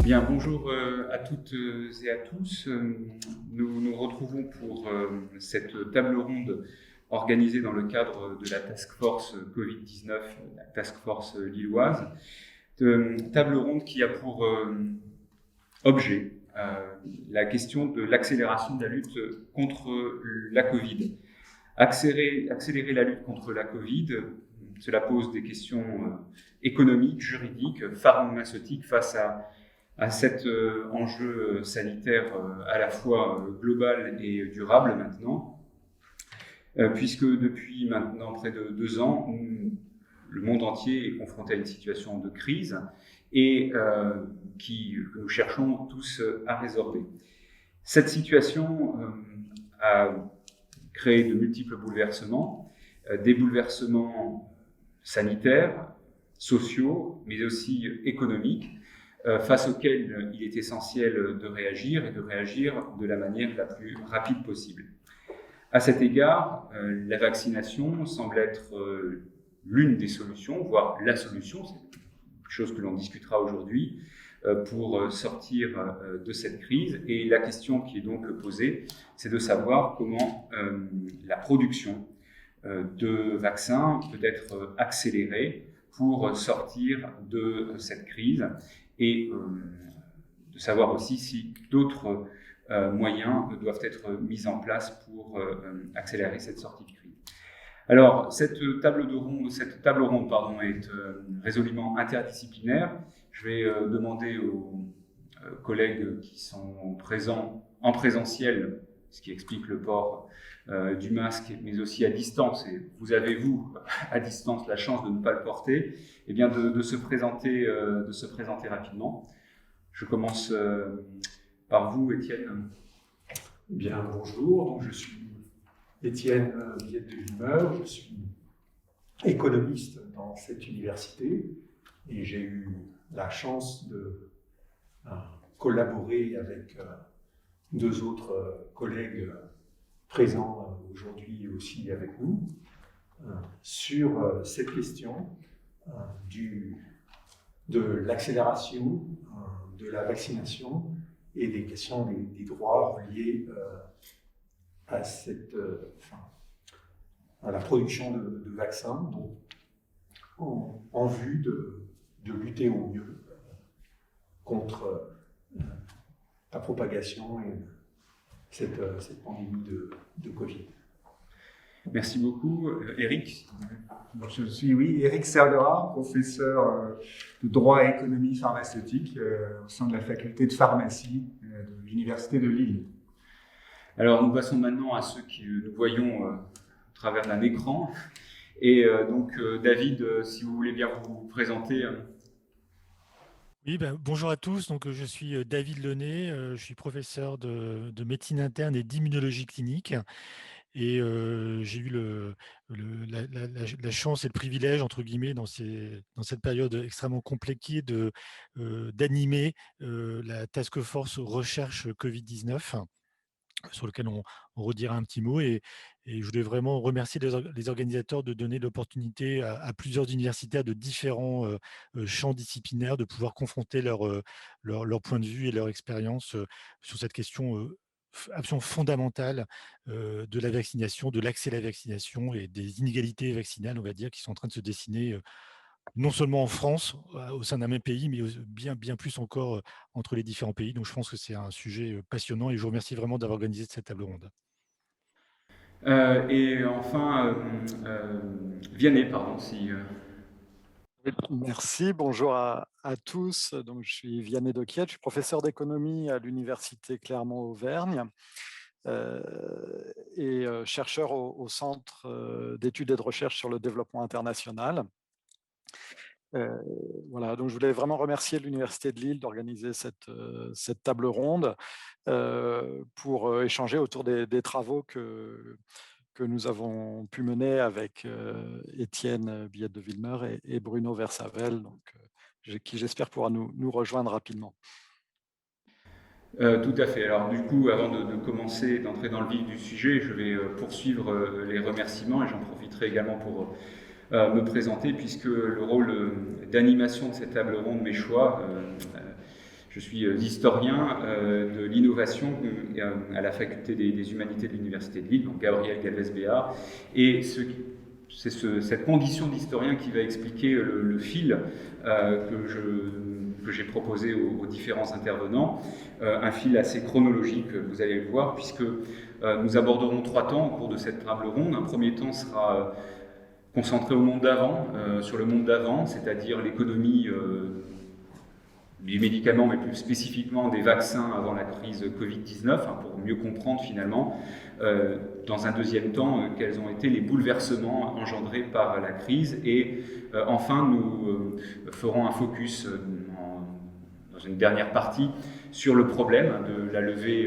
Bien, bonjour à toutes et à tous. Nous nous retrouvons pour cette table ronde organisée dans le cadre de la Task Force Covid-19, la Task Force lilloise. Table ronde qui a pour objet la question de l'accélération de la lutte contre la Covid. Accélérer la lutte contre la Covid, cela pose des questions économiques, juridiques, pharmaceutiques face à cet enjeu sanitaire à la fois global et durable maintenant, puisque depuis maintenant près de 2 ans, le monde entier est confronté à une situation de crise et que nous cherchons tous à résorber. Cette situation a créé de multiples bouleversements, des bouleversements sanitaires, sociaux, mais aussi économiques, face auxquels il est essentiel de réagir et de réagir de la manière la plus rapide possible. À cet égard, la vaccination semble être l'une des solutions, voire la solution, c'est quelque chose que l'on discutera aujourd'hui, pour sortir de cette crise. Et la question qui est donc posée, c'est de savoir comment la production de vaccins peut être accélérée pour sortir de cette crise et de savoir aussi si d'autres moyens doivent être mis en place pour accélérer cette sortie de crise. Alors, cette table ronde est résolument interdisciplinaire. Je vais demander aux collègues qui sont présents en présentiel, ce qui explique le port du masque, mais aussi à distance, et vous avez, vous, à distance, la chance de ne pas le porter, et bien de se présenter rapidement. Je commence par vous, Étienne. Bien, bonjour. Donc, je suis Étienne Biette de Villemeur. Je suis économiste dans cette université et j'ai eu la chance de collaborer avec deux autres collègues présents aujourd'hui aussi avec nous sur cette question de l'accélération de la vaccination et des questions des droits reliés à la production de vaccins, donc en vue de lutter au mieux contre la propagation et cette pandémie de Covid. Merci beaucoup. Éric. Je suis Éric Serlera, professeur de droit et économie pharmaceutique au sein de la faculté de pharmacie de l'Université de Lille. Alors, nous passons maintenant à ceux que nous voyons à travers d'un écran. Et donc, David, si vous voulez bien vous présenter. Oui, bonjour à tous. Donc, je suis David Lenné, je suis professeur de médecine interne et d'immunologie clinique. Et j'ai eu la chance et le privilège, entre guillemets, dans cette période extrêmement compliquée d'animer la task force recherche Covid-19, sur lequel on redira un petit mot. Et je voulais vraiment remercier les organisateurs de donner l'opportunité à plusieurs universitaires de différents champs disciplinaires de pouvoir confronter leur point de vue et leur expérience sur cette question absolument fondamentale de la vaccination, de l'accès à la vaccination et des inégalités vaccinales, on va dire, qui sont en train de se dessiner non seulement en France, au sein d'un même pays, mais bien plus encore entre les différents pays. Donc je pense que c'est un sujet passionnant et je vous remercie vraiment d'avoir organisé cette table ronde. Et enfin, Vianney, pardon, si... Merci, bonjour à tous. Donc, je suis Vianney Doquiet, je suis professeur d'économie à l'Université Clermont-Auvergne et chercheur au Centre d'études et de recherche sur le développement international. Voilà, donc je voulais vraiment remercier l'Université de Lille d'organiser cette table ronde pour échanger autour des travaux que nous avons pu mener avec Étienne Biette de Villemeur et Bruno Versavel, donc, qui j'espère pourra nous rejoindre rapidement. Tout à fait. Alors du coup, avant de commencer, d'entrer dans le vif du sujet, je vais poursuivre les remerciements et j'en profiterai également pour me présenter puisque le rôle d'animation de cette table ronde m'échoit. Je suis historien de l'innovation à la faculté des humanités de l'Université de Lille, donc Gabriel Galvez-Béard, et c'est cette condition d'historien qui va expliquer le fil que j'ai proposé aux différents intervenants, un fil assez chronologique, vous allez le voir, puisque nous aborderons 3 temps au cours de cette table ronde. Un premier temps sera concentré au monde d'avant, sur le monde d'avant, c'est-à-dire l'économie des médicaments, mais plus spécifiquement des vaccins avant la crise Covid-19, pour mieux comprendre finalement, dans un deuxième temps, quels ont été les bouleversements engendrés par la crise. Et enfin, nous ferons un focus dans une dernière partie sur le problème de la levée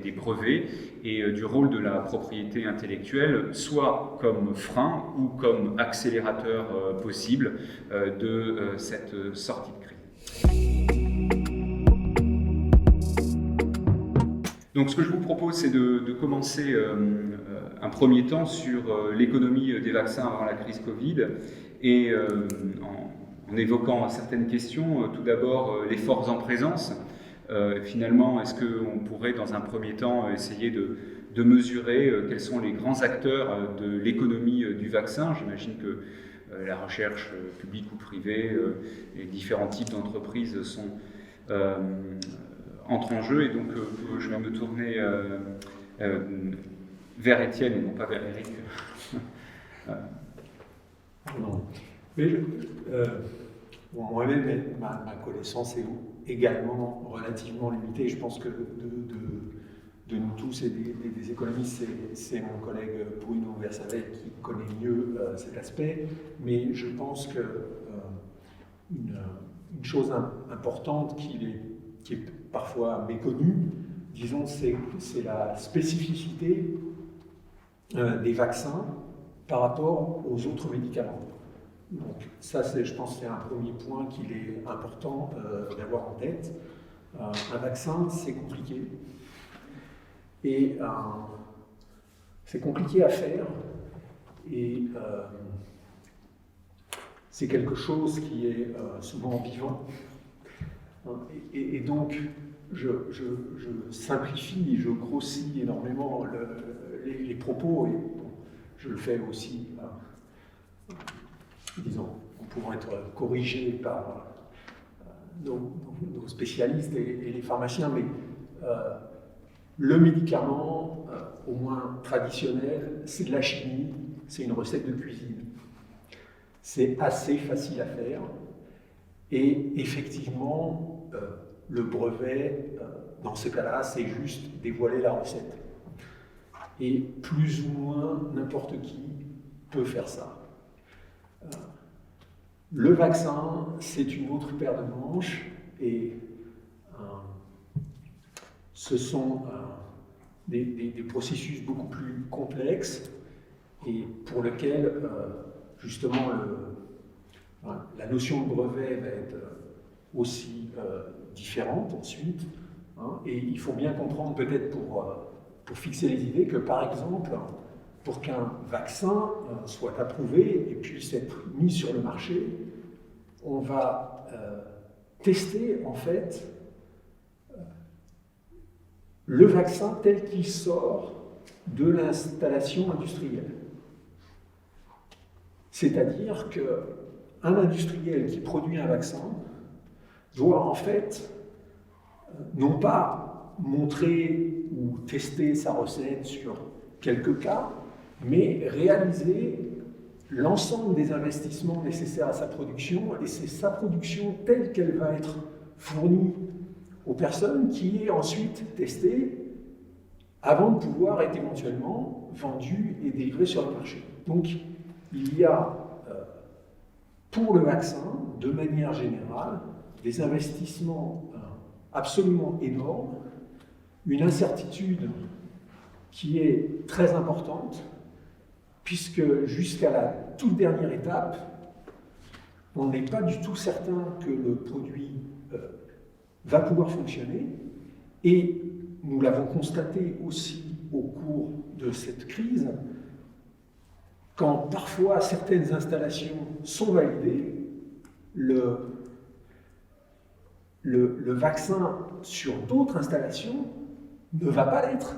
des brevets et du rôle de la propriété intellectuelle, soit comme frein ou comme accélérateur possible de cette sortie de crise. Donc ce que je vous propose, c'est de commencer un premier temps sur l'économie des vaccins avant la crise Covid et en évoquant certaines questions. Tout d'abord, les forces en présence. Finalement, est-ce qu'on pourrait dans un premier temps essayer de mesurer quels sont les grands acteurs de l'économie du vaccin? J'imagine que la recherche publique ou privée, les différents types d'entreprises entrent en jeu, et donc je vais me tourner vers Étienne et non pas vers Eric. Non. Mais moi-même, ma connaissance est également relativement limitée. Je pense que de nous tous et des économistes, c'est mon collègue Bruno Versailles qui connaît mieux cet aspect. Mais je pense que une chose importante qui est parfois méconnue, disons, c'est la spécificité des vaccins par rapport aux autres médicaments. Donc ça, je pense que c'est un premier point qu'il est important d'avoir en tête. Un vaccin, c'est compliqué. Et c'est compliqué à faire. Et c'est quelque chose qui est souvent vivant. Et donc, je simplifie, je grossis énormément les propos, et bon, je le fais aussi, disons, en pouvant être corrigé par nos spécialistes et les pharmaciens, mais le médicament, au moins traditionnel, c'est de la chimie, c'est une recette de cuisine. C'est assez facile à faire, et effectivement, le brevet, dans ce cas-là, c'est juste dévoiler la recette. Et plus ou moins, n'importe qui peut faire ça. Le vaccin, c'est une autre paire de manches, et ce sont des processus beaucoup plus complexes, et pour lesquels, justement, la notion de brevet va être aussi différente ensuite, et il faut bien comprendre, peut-être pour fixer les idées, que par exemple, pour qu'un vaccin soit approuvé et puisse être mis sur le marché, on va tester en fait le vaccin tel qu'il sort de l'installation industrielle. C'est-à-dire qu'un industriel qui produit un vaccin doit en fait non pas montrer ou tester sa recette sur quelques cas, mais réaliser l'ensemble des investissements nécessaires à sa production, et c'est sa production telle qu'elle va être fournie aux personnes qui est ensuite testée avant de pouvoir être éventuellement vendue et délivrée sur le marché. Donc il y a pour le vaccin, de manière générale, des investissements absolument énormes, une incertitude qui est très importante, puisque jusqu'à la toute dernière étape, on n'est pas du tout certain que le produit va pouvoir fonctionner, et nous l'avons constaté aussi au cours de cette crise, quand parfois certaines installations sont validées, le vaccin sur d'autres installations ne va pas l'être.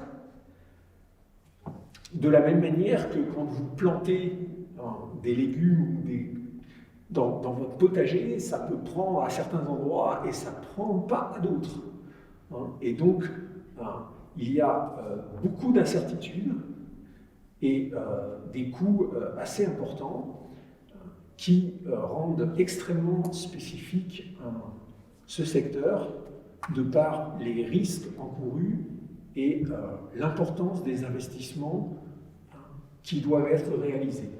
De la même manière que quand vous plantez des légumes dans votre potager, ça peut prendre à certains endroits et ça ne prend pas à d'autres. Et donc, il y a beaucoup d'incertitudes et des coûts assez importants qui rendent extrêmement spécifique ce secteur de par les risques encourus et l'importance des investissements qui doivent être réalisés,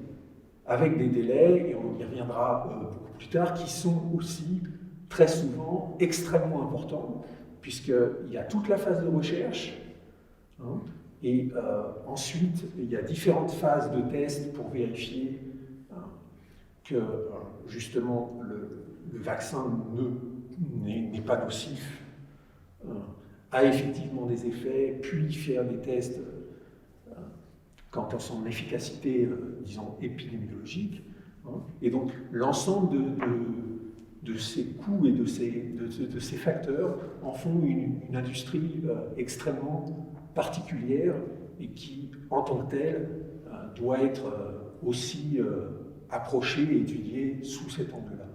avec des délais, et on y reviendra beaucoup plus tard, qui sont aussi très souvent extrêmement importants, puisqu'il y a toute la phase de recherche, et ensuite il y a différentes phases de tests pour vérifier que justement le vaccin n'est pas nocif, a effectivement des effets, puis faire des tests quant à son efficacité, disons, épidémiologique. Et donc, l'ensemble de ces coûts et de ces facteurs en font une industrie extrêmement particulière et qui, en tant que telle, doit être aussi approchée et étudiée sous cet angle-là.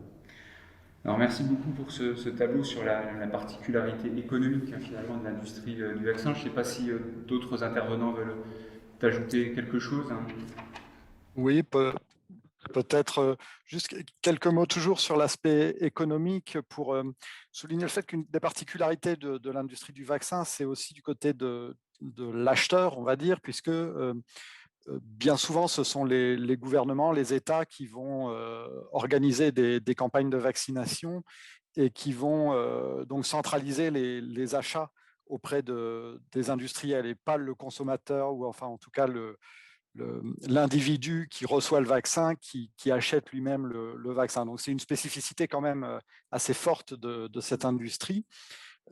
Alors merci beaucoup pour ce tableau sur la particularité économique finalement de l'industrie du vaccin. Je ne sais pas si d'autres intervenants veulent ajouter quelque chose. Oui, peut-être juste quelques mots toujours sur l'aspect économique pour souligner le fait qu'une des particularités de l'industrie du vaccin, c'est aussi du côté de l'acheteur, on va dire, puisque bien souvent, ce sont les gouvernements, les États qui vont organiser des campagnes de vaccination et qui vont donc centraliser les achats auprès des industriels et pas le consommateur ou enfin en tout cas l'individu qui reçoit le vaccin, qui achète lui-même le vaccin. Donc c'est une spécificité quand même assez forte de cette industrie.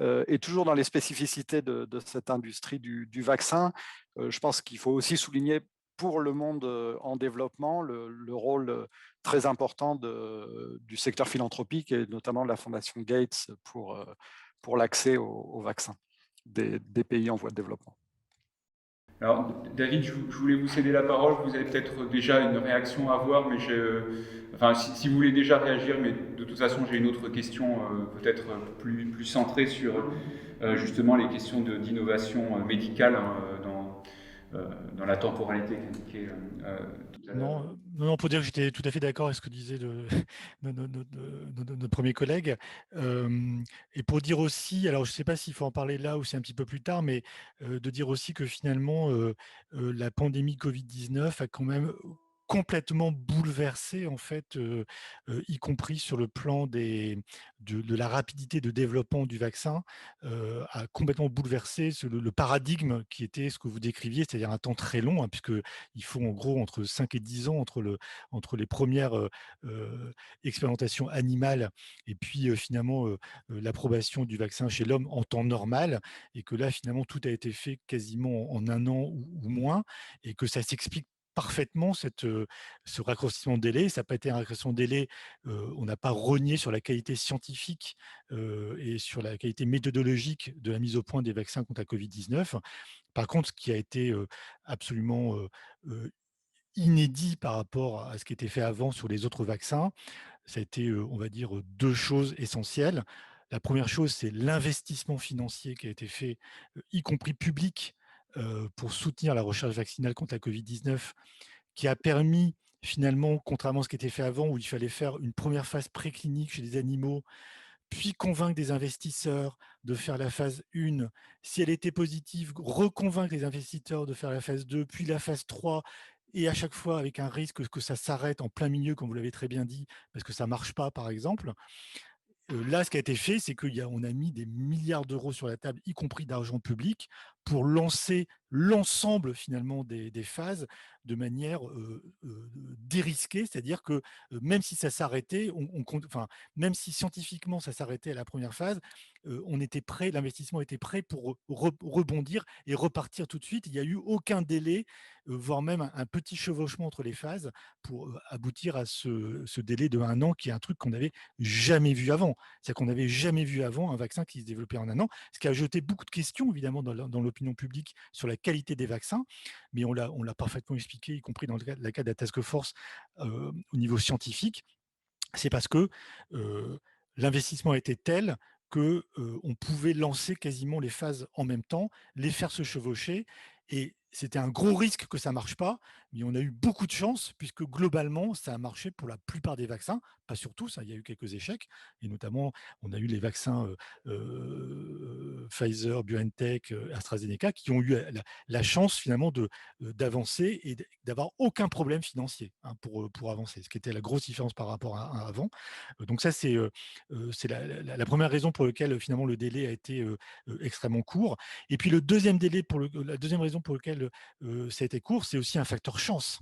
Et toujours dans les spécificités de cette industrie du vaccin, je pense qu'il faut aussi souligner pour le monde en développement le rôle très important du secteur philanthropique et notamment de la Fondation Gates pour l'accès au vaccin des pays en voie de développement. Alors, David, je voulais vous céder la parole. Vous avez peut-être déjà une réaction à avoir, mais si vous voulez déjà réagir, mais de toute façon, j'ai une autre question peut-être plus centrée sur justement les questions d'innovation médicale dans la temporalité indiquée tout à l'heure. Non, pour dire que j'étais tout à fait d'accord avec ce que disait notre premier collègue. Et pour dire aussi, alors je ne sais pas s'il faut en parler là ou c'est un petit peu plus tard, mais de dire aussi que finalement, la pandémie Covid-19 a quand même complètement bouleversé, en fait, y compris sur le plan de la rapidité de développement du vaccin, a complètement bouleversé le paradigme qui était ce que vous décriviez, c'est-à-dire un temps très long, puisqu'il faut en gros entre 5 et 10 ans entre les premières expérimentations animales et puis finalement l'approbation du vaccin chez l'homme en temps normal, et que là finalement tout a été fait quasiment en un an ou moins, et que ça s'explique parfaitement ce raccourcissement de délai. Ça n'a pas été un raccourcissement de délai, on n'a pas renié sur la qualité scientifique et sur la qualité méthodologique de la mise au point des vaccins contre la Covid-19. Par contre, ce qui a été absolument inédit par rapport à ce qui était fait avant sur les autres vaccins, ça a été, on va dire, deux choses essentielles. La première chose, c'est l'investissement financier qui a été fait, y compris public, pour soutenir la recherche vaccinale contre la Covid-19, qui a permis finalement, contrairement à ce qui était fait avant, où il fallait faire une première phase préclinique chez les animaux, puis convaincre des investisseurs de faire la phase 1. Si elle était positive, reconvaincre les investisseurs de faire la phase 2, puis la phase 3, et à chaque fois avec un risque que ça s'arrête en plein milieu, comme vous l'avez très bien dit, parce que ça ne marche pas, par exemple. Là, ce qui a été fait, c'est qu'on a mis des milliards d'euros sur la table, y compris d'argent public, pour lancer l'ensemble finalement des phases de manière dérisquée, c'est-à-dire que même si ça s'arrêtait, même si scientifiquement ça s'arrêtait à la première phase, on était prêt, l'investissement était prêt pour rebondir et repartir tout de suite. Il n'y a eu aucun délai, voire même un petit chevauchement entre les phases pour aboutir à ce délai de 1 an, qui est un truc qu'on n'avait jamais vu avant. C'est-à-dire qu'on n'avait jamais vu avant un vaccin qui se développait en 1 an, ce qui a jeté beaucoup de questions, évidemment, dans l'opinion publique sur la qualité des vaccins, mais on l'a parfaitement expliqué, y compris dans le cas de la task force au niveau scientifique. C'est parce que l'investissement était tel que on pouvait lancer quasiment les phases en même temps, les faire se chevaucher, et c'était un gros risque que ça ne marche pas, mais on a eu beaucoup de chance puisque globalement, ça a marché pour la plupart des vaccins, pas sur tous, hein, il y a eu quelques échecs, et notamment, on a eu les vaccins Pfizer, BioNTech, AstraZeneca, qui ont eu la chance finalement d'avancer et d'avoir aucun problème financier, hein, pour avancer, ce qui était la grosse différence par rapport à avant. Donc ça, c'est la première raison pour laquelle finalement le délai a été extrêmement court. Et puis la deuxième raison pour laquelle ça a été court, c'est aussi un facteur chance.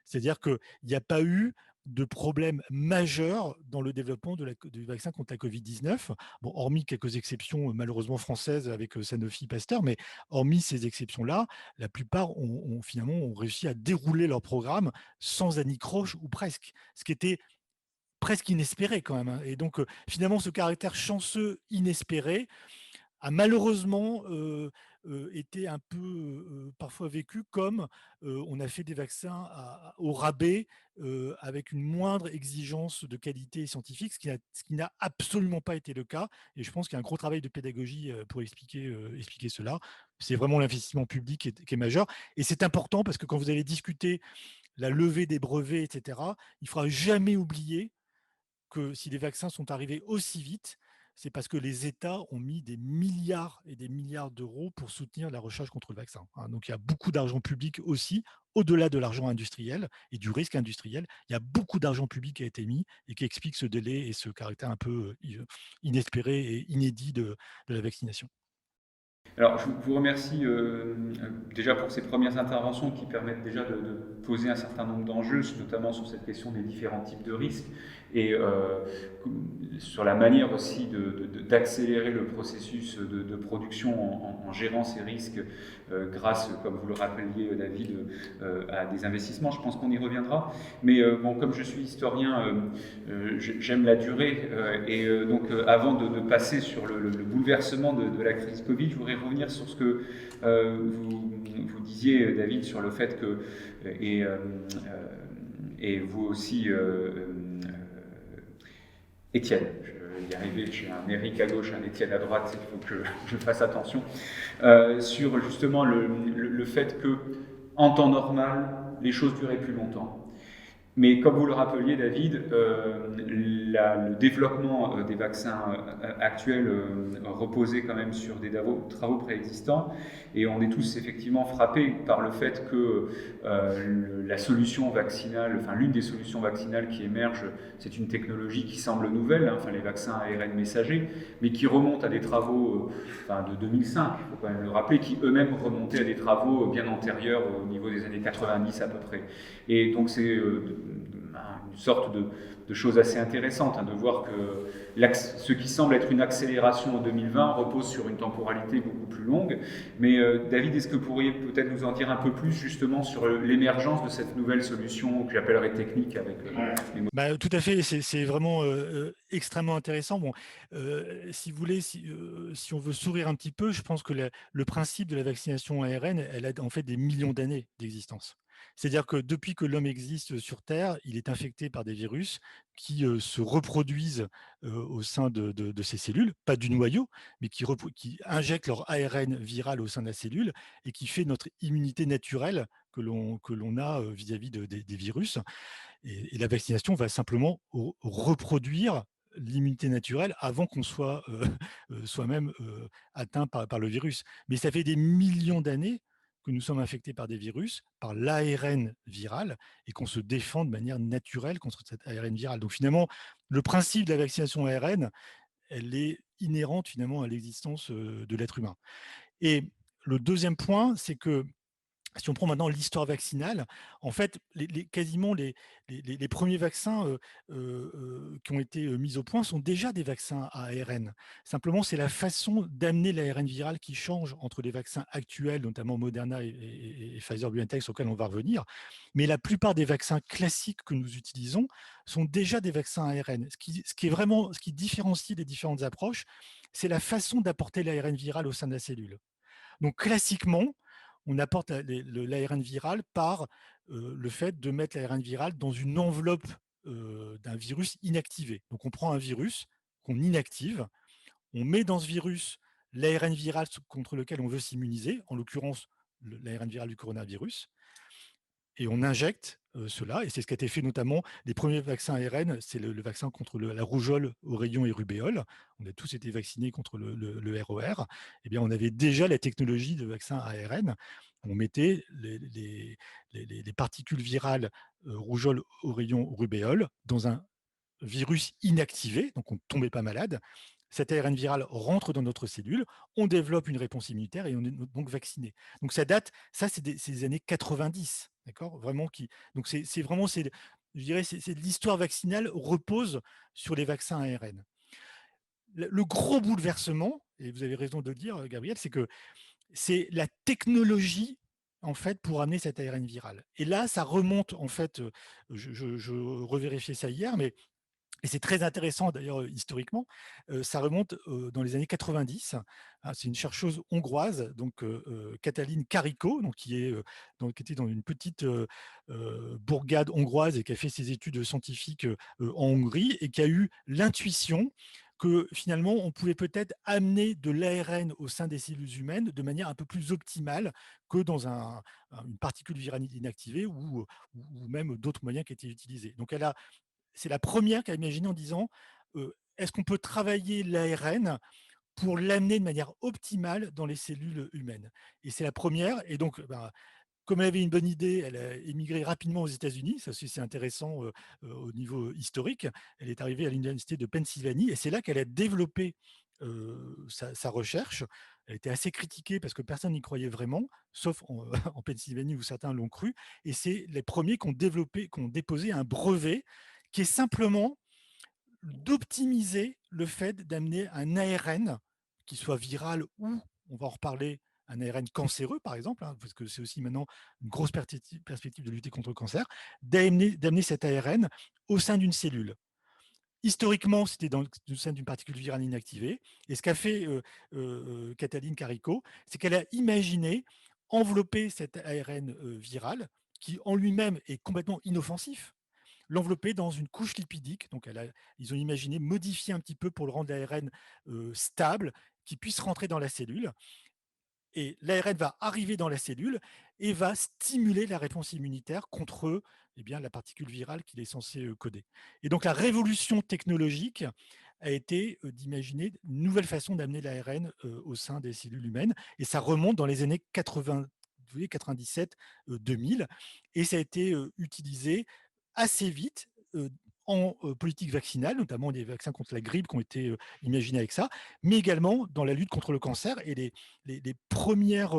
C'est-à-dire qu'il n'y a pas eu de problème majeur dans le développement du vaccin contre la Covid-19. Bon, hormis quelques exceptions malheureusement françaises avec Sanofi Pasteur, mais hormis ces exceptions-là, la plupart finalement ont réussi à dérouler leur programme sans anicroche ou presque, ce qui était presque inespéré quand même, hein. Et donc, finalement, ce caractère chanceux, inespéré, a malheureusement été un peu parfois vécu comme on a fait des vaccins au rabais, avec une moindre exigence de qualité scientifique, ce qui n'a absolument pas été le cas. Et je pense qu'il y a un gros travail de pédagogie pour expliquer cela. C'est vraiment l'investissement public qui est majeur. Et c'est important parce que quand vous allez discuter la levée des brevets, etc., il ne faudra jamais oublier que si les vaccins sont arrivés aussi vite, c'est parce que les États ont mis des milliards et des milliards d'euros pour soutenir la recherche contre le vaccin, hein. Donc il y a beaucoup d'argent public aussi, au-delà de l'argent industriel et du risque industriel. Il y a beaucoup d'argent public qui a été mis et qui explique ce délai et ce caractère un peu inespéré et inédit de la vaccination. Alors, je vous remercie déjà pour ces premières interventions qui permettent déjà de poser un certain nombre d'enjeux, notamment sur cette question des différents types de risques et sur la manière aussi d'accélérer le processus de production en gérant ces risques grâce, comme vous le rappeliez David, à des investissements. Je pense qu'on y reviendra. Mais bon, comme je suis historien, j'aime la durée et donc avant de passer sur le bouleversement de la crise Covid, je voudrais revenir sur ce que vous disiez, David, sur le fait que, et vous aussi, Étienne, je vais y arriver, j'ai un Éric à gauche, un Étienne à droite, il faut que je fasse attention, sur justement le fait que, en temps normal, les choses duraient plus longtemps. Mais comme vous le rappeliez, David, le développement des vaccins actuels reposait quand même sur des travaux préexistants, et on est tous effectivement frappés par le fait que la solution vaccinale, enfin l'une des solutions vaccinales qui émerge, c'est une technologie qui semble nouvelle, hein, enfin les vaccins ARN messagers, mais qui remonte à des travaux de 2005, il faut quand même le rappeler, qui eux-mêmes remontaient à des travaux bien antérieurs au niveau des années 90 à peu près. Et donc c'est une sorte de chose assez intéressante, hein, de voir que ce qui semble être une accélération en 2020 repose sur une temporalité beaucoup plus longue. Mais David, est-ce que vous pourriez peut-être nous en dire un peu plus justement sur l'émergence de cette nouvelle solution que j'appellerais technique avec les... Tout à fait, c'est vraiment extrêmement intéressant. Bon, si vous voulez, si on veut sourire un petit peu, je pense que le principe de la vaccination ARN, elle a en fait des millions d'années d'existence. C'est-à-dire que depuis que l'homme existe sur Terre, il est infecté par des virus qui se reproduisent au sein de ces cellules, pas du noyau, mais qui injectent leur ARN viral au sein de la cellule et qui fait notre immunité naturelle que l'on a vis-à-vis des virus. Et la vaccination va simplement reproduire l'immunité naturelle avant qu'on soit soi-même atteint par le virus. Mais ça fait des millions d'années que nous sommes infectés par des virus, par l'ARN viral, et qu'on se défend de manière naturelle contre cet ARN viral. Donc finalement, le principe de la vaccination ARN, elle est inhérente finalement à l'existence de l'être humain. Et le deuxième point, c'est que si on prend maintenant l'histoire vaccinale, en fait, quasiment les premiers vaccins qui ont été mis au point sont déjà des vaccins à ARN. Simplement, c'est la façon d'amener l'ARN viral qui change entre les vaccins actuels, notamment Moderna et Pfizer-BioNTech, sur lesquels on va revenir. Mais la plupart des vaccins classiques que nous utilisons sont déjà des vaccins à ARN. Ce qui différencie les différentes approches, c'est la façon d'apporter l'ARN viral au sein de la cellule. Donc, classiquement, on apporte l'ARN viral par le fait de mettre l'ARN viral dans une enveloppe d'un virus inactivé. Donc, on prend un virus qu'on inactive, on met dans ce virus l'ARN viral contre lequel on veut s'immuniser, en l'occurrence l'ARN viral du coronavirus, et on injecte cela, et c'est ce qui a été fait notamment, les premiers vaccins ARN, c'est le vaccin contre la rougeole, oreillon et rubéole. On a tous été vaccinés contre le ROR. Eh bien, on avait déjà la technologie de vaccin ARN. On mettait les particules virales rougeole, oreillon, rubéole dans un virus inactivé, donc on ne tombait pas malade. Cet ARN viral rentre dans notre cellule, on développe une réponse immunitaire et on est donc vacciné. Donc ça date, ça c'est des années 90, d'accord, vraiment donc c'est vraiment, je dirais, l'histoire vaccinale repose sur les vaccins ARN. Le gros bouleversement, et vous avez raison de le dire, Gabriel, c'est que c'est la technologie en fait pour amener cet ARN viral. Et là, ça remonte en fait, je revérifiais ça hier, mais et c'est très intéressant d'ailleurs historiquement, ça remonte dans les années 90. Hein, c'est une chercheuse hongroise, donc Katalin Karikó, donc, qui était dans une petite bourgade hongroise et qui a fait ses études scientifiques en Hongrie et qui a eu l'intuition que finalement on pouvait peut-être amener de l'ARN au sein des cellules humaines de manière un peu plus optimale que dans une particule virale inactivée ou même d'autres moyens qui étaient utilisés. Donc c'est la première qui a imaginé en disant est-ce qu'on peut travailler l'ARN pour l'amener de manière optimale dans les cellules humaines. Et c'est la première. Et donc, comme elle avait une bonne idée, elle a émigré rapidement aux États-Unis. Ça aussi, c'est intéressant au niveau historique. Elle est arrivée à l'université de Pennsylvanie et c'est là qu'elle a développé sa recherche. Elle était assez critiquée parce que personne n'y croyait vraiment, sauf en Pennsylvanie où certains l'ont cru. Et c'est les premiers qui ont déposé un brevet qui est simplement d'optimiser le fait d'amener un ARN qui soit viral ou, on va en reparler, un ARN cancéreux, par exemple, hein, parce que c'est aussi maintenant une grosse perspective de lutter contre le cancer, d'amener cet ARN au sein d'une cellule. Historiquement, c'était au sein d'une particule virale inactivée. Et ce qu'a fait Katalin Karikó, c'est qu'elle a imaginé envelopper cet ARN viral, qui en lui-même est complètement inoffensif, l'envelopper dans une couche lipidique. Donc, ils ont imaginé modifier un petit peu pour le rendre l'ARN stable, qui puisse rentrer dans la cellule. Et l'ARN va arriver dans la cellule et va stimuler la réponse immunitaire contre la particule virale qu'il est censé coder. Et donc, la révolution technologique a été d'imaginer une nouvelle façon d'amener l'ARN au sein des cellules humaines. Et ça remonte dans les années 97-2000. Et ça a été utilisé assez vite en politique vaccinale, notamment des vaccins contre la grippe qui ont été imaginés avec ça, mais également dans la lutte contre le cancer. Et les premières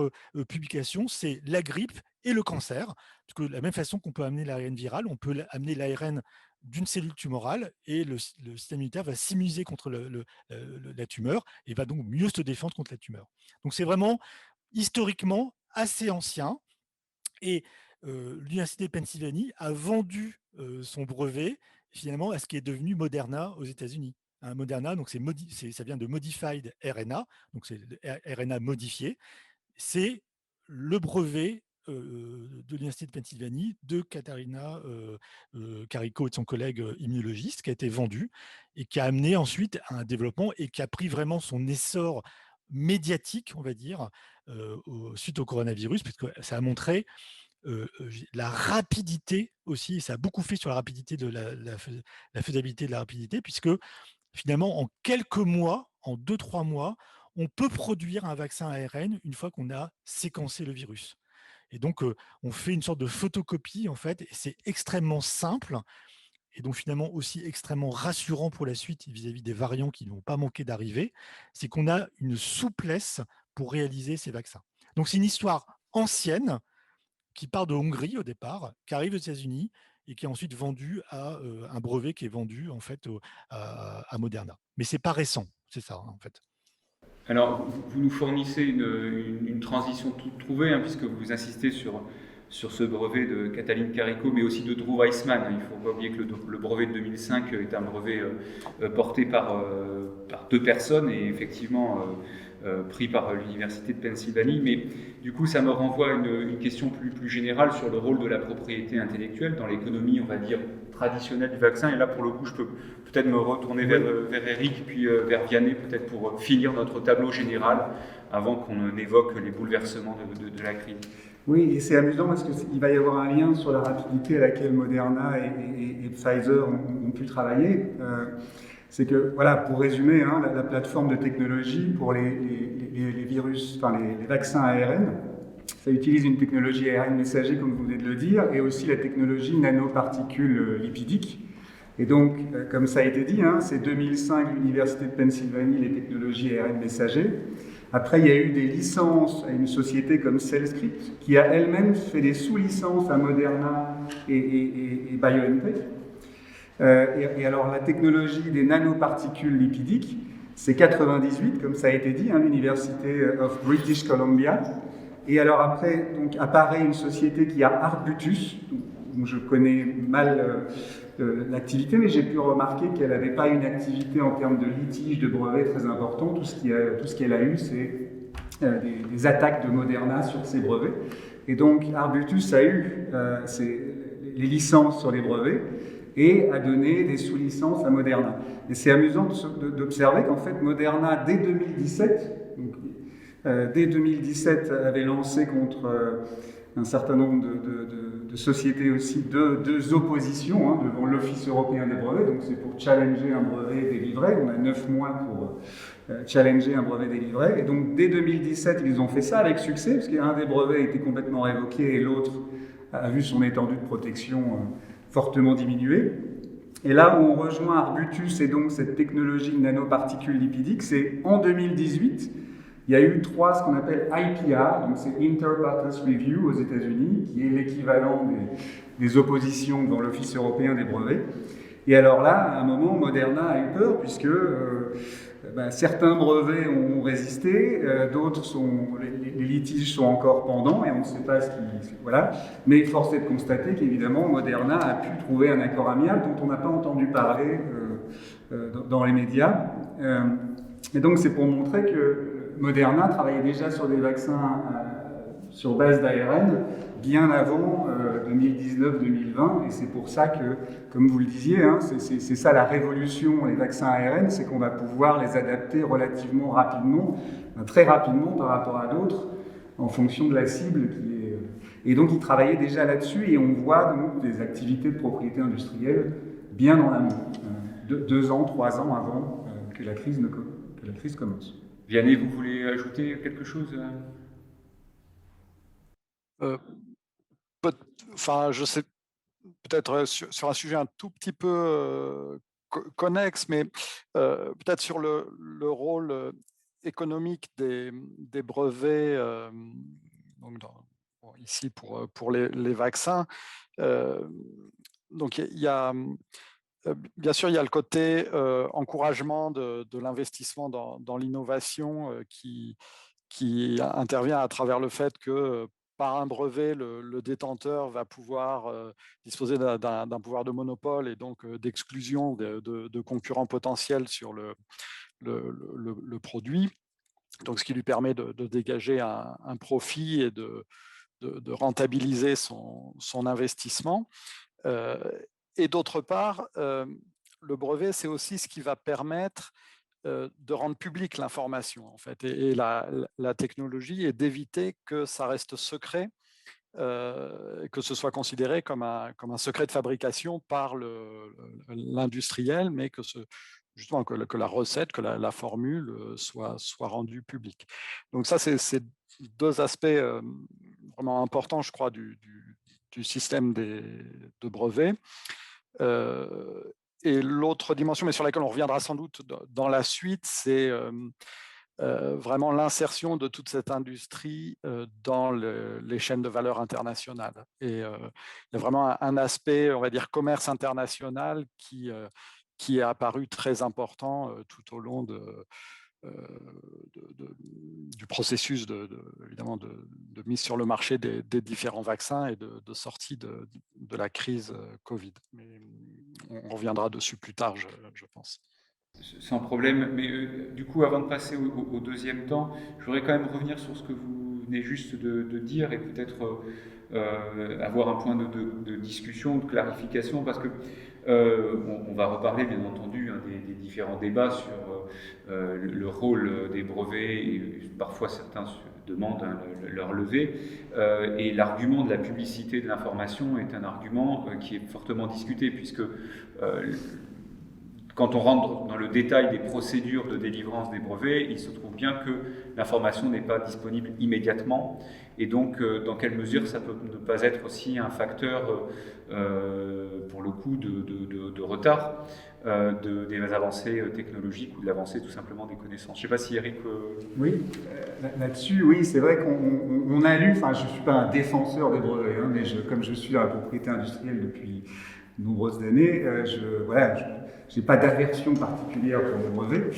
publications, c'est la grippe et le cancer, parce que de la même façon qu'on peut amener l'ARN viral, on peut amener l'ARN d'une cellule tumorale et le système immunitaire va s'immuniser contre la tumeur et va donc mieux se défendre contre la tumeur. Donc c'est vraiment historiquement assez ancien. Et l'Université de Pennsylvanie a vendu son brevet finalement à ce qui est devenu Moderna aux États-Unis. Hein, Moderna, donc ça vient de Modified RNA, donc c'est RNA modifié. C'est le brevet de l'Université de Pennsylvanie de Katarina Karikó et de son collègue immunologiste qui a été vendu et qui a amené ensuite à un développement et qui a pris vraiment son essor médiatique, on va dire, suite au coronavirus, puisque ça a montré la rapidité aussi, et ça a beaucoup fait sur la rapidité de la faisabilité de la rapidité, puisque finalement, en quelques mois, en 2-3 mois, on peut produire un vaccin ARN une fois qu'on a séquencé le virus. Et donc, on fait une sorte de photocopie, en fait, et c'est extrêmement simple, et donc finalement aussi extrêmement rassurant pour la suite vis-à-vis des variants qui ne vont pas manquer d'arriver, c'est qu'on a une souplesse pour réaliser ces vaccins. Donc, c'est une histoire ancienne, qui part de Hongrie au départ, qui arrive aux États-Unis et qui est ensuite vendu à un brevet qui est vendu en fait à Moderna. Mais c'est pas récent, c'est ça en fait. Alors, vous nous fournissez une transition toute trouvée, hein, puisque vous insistez sur ce brevet de Katalin Karikó, mais aussi de Drew Weissman. Il ne faut pas oublier que le brevet de 2005 est un brevet porté par deux personnes et effectivement pris par l'Université de Pennsylvanie. Mais du coup, ça me renvoie à une question plus générale sur le rôle de la propriété intellectuelle dans l'économie, on va dire, traditionnelle du vaccin. Et là, pour le coup, je peux peut-être me retourner vers Eric, puis vers Vianney, peut-être pour finir notre tableau général avant qu'on évoque les bouleversements de la crise. Oui, et c'est amusant parce qu'il va y avoir un lien sur la rapidité à laquelle Moderna et Pfizer ont pu travailler. C'est que, voilà, pour résumer, hein, la plateforme de technologie pour les virus, enfin les vaccins ARN, ça utilise une technologie ARN messager, comme vous venez de le dire, et aussi la technologie nanoparticules lipidiques. Et donc, comme ça a été dit, hein, c'est 2005, l'Université de Pennsylvanie, les technologies ARN messager. Après, il y a eu des licences à une société comme Cellscript, qui a elle-même fait des sous-licences à Moderna et BioNTech. Et alors, la technologie des nanoparticules lipidiques, c'est 98, comme ça a été dit, hein, l'Université of British Columbia. Et alors après, donc, apparaît une société qui a Arbutus, dont je connais mal l'activité, mais j'ai pu remarquer qu'elle n'avait pas une activité en termes de litige, de brevets très important. Tout ce qu'elle a eu, c'est des attaques de Moderna sur ses brevets. Et donc, Arbutus a eu les licences sur les brevets et a donné des sous-licences à Moderna. Et c'est amusant d'observer qu'en fait, Moderna, dès 2017, dès 2017, avait lancé contre un certain nombre de sociétés aussi deux oppositions hein, devant l'Office européen des brevets. Donc c'est pour challenger un brevet délivré. On a 9 mois pour challenger un brevet délivré. Et donc dès 2017, ils ont fait ça avec succès, parce qu'un des brevets a été complètement révoqué et l'autre a vu son étendue de protection fortement diminuée. Et là où on rejoint Arbutus et donc cette technologie de nanoparticules lipidiques, c'est en 2018, il y a eu ce qu'on appelle IPR, donc c'est Inter Partes Review aux États-Unis, qui est l'équivalent des oppositions devant l'Office européen des brevets. Et alors là, à un moment, Moderna a eu peur, puisque certains brevets ont résisté, d'autres les litiges sont encore pendants, et on ne sait pas ce qui... Voilà. Mais force est de constater qu'évidemment, Moderna a pu trouver un accord amiable dont on n'a pas entendu parler dans les médias. Et donc, c'est pour montrer que Moderna travaillait déjà sur des vaccins sur base d'ARN bien avant 2019-2020, et c'est pour ça que, comme vous le disiez, hein, c'est ça la révolution, les vaccins ARN, c'est qu'on va pouvoir les adapter relativement rapidement, très rapidement par rapport à d'autres, en fonction de la cible qui est... Et donc ils travaillaient déjà là-dessus, et on voit donc des activités de propriété industrielle bien en amont, 2 ans, 3 ans avant que la crise commence. Vianney, vous voulez ajouter quelque chose Je sais, peut-être sur un sujet un tout petit peu connexe, mais peut-être sur le rôle économique des brevets, donc ici pour les vaccins. Donc il y a... Bien sûr, il y a le côté encouragement de l'investissement dans l'innovation qui intervient à travers le fait que par un brevet, le détenteur va pouvoir disposer d'un pouvoir de monopole et donc d'exclusion de concurrents potentiels sur le produit. Donc, ce qui lui permet de dégager un profit et de rentabiliser son investissement. Et d'autre part, le brevet, c'est aussi ce qui va permettre de rendre publique l'information, en fait, et la technologie, et d'éviter que ça reste secret, que ce soit considéré comme un secret de fabrication par l'industriel, mais que justement que la recette, que la formule soit rendue publique. Donc ça, c'est 2 aspects vraiment importants, je crois, du système de brevets. Et l'autre dimension, mais sur laquelle on reviendra sans doute dans la suite, c'est vraiment l'insertion de toute cette industrie dans les chaînes de valeur internationales. Et il y a vraiment un aspect, on va dire, commerce international qui est apparu très important tout au long du processus évidemment de mise sur le marché des différents vaccins et de sortie de la crise Covid. Mais on reviendra dessus plus tard, je pense. Sans problème, mais du coup, avant de passer au deuxième temps, je voudrais quand même revenir sur ce que vous venez juste de dire et peut-être avoir un point de discussion, de clarification, parce que on va reparler bien entendu des différents débats sur le rôle des brevets, et parfois certains demandent leur levée, et l'argument de la publicité de l'information est un argument qui est fortement discuté, puisque quand on rentre dans le détail des procédures de délivrance des brevets, il se trouve bien que l'information n'est pas disponible immédiatement, et donc dans quelle mesure ça peut ne pas être aussi un facteur, pour le coup, de retard des avancées technologiques ou de l'avancée tout simplement des connaissances. Je ne sais pas si Eric... Oui, là-dessus, oui, c'est vrai qu'on a lu, enfin je ne suis pas un défenseur des brevets, hein, mais comme je suis dans la propriété industrielle depuis de nombreuses années, je n'ai pas d'aversion particulière pour les brevets,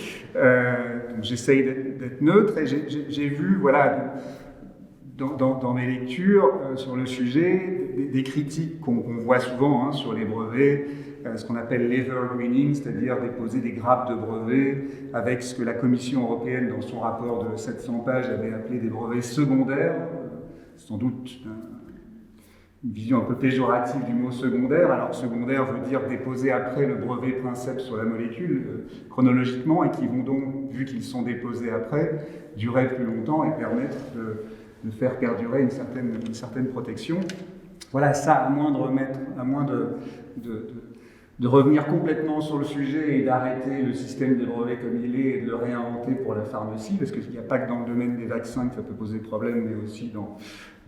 donc j'essaye d'être neutre, et j'ai vu, voilà, dans mes lectures sur le sujet, des critiques qu'on voit souvent sur les brevets, ce qu'on appelle l'evergreening, c'est-à-dire déposer des grappes de brevets avec ce que la Commission européenne, dans son rapport de 700 pages, avait appelé des brevets secondaires, sans doute une vision un peu péjorative du mot secondaire. Alors secondaire veut dire déposer après le brevet princeps sur la molécule, chronologiquement, et qui vont donc, vu qu'ils sont déposés après, durer plus longtemps et permettre de faire perdurer une certaine protection. Voilà, ça, à moins de revenir complètement sur le sujet et d'arrêter le système des brevets comme il est et de le réinventer pour la pharmacie, parce qu'il n'y a pas que dans le domaine des vaccins que ça peut poser problème, mais aussi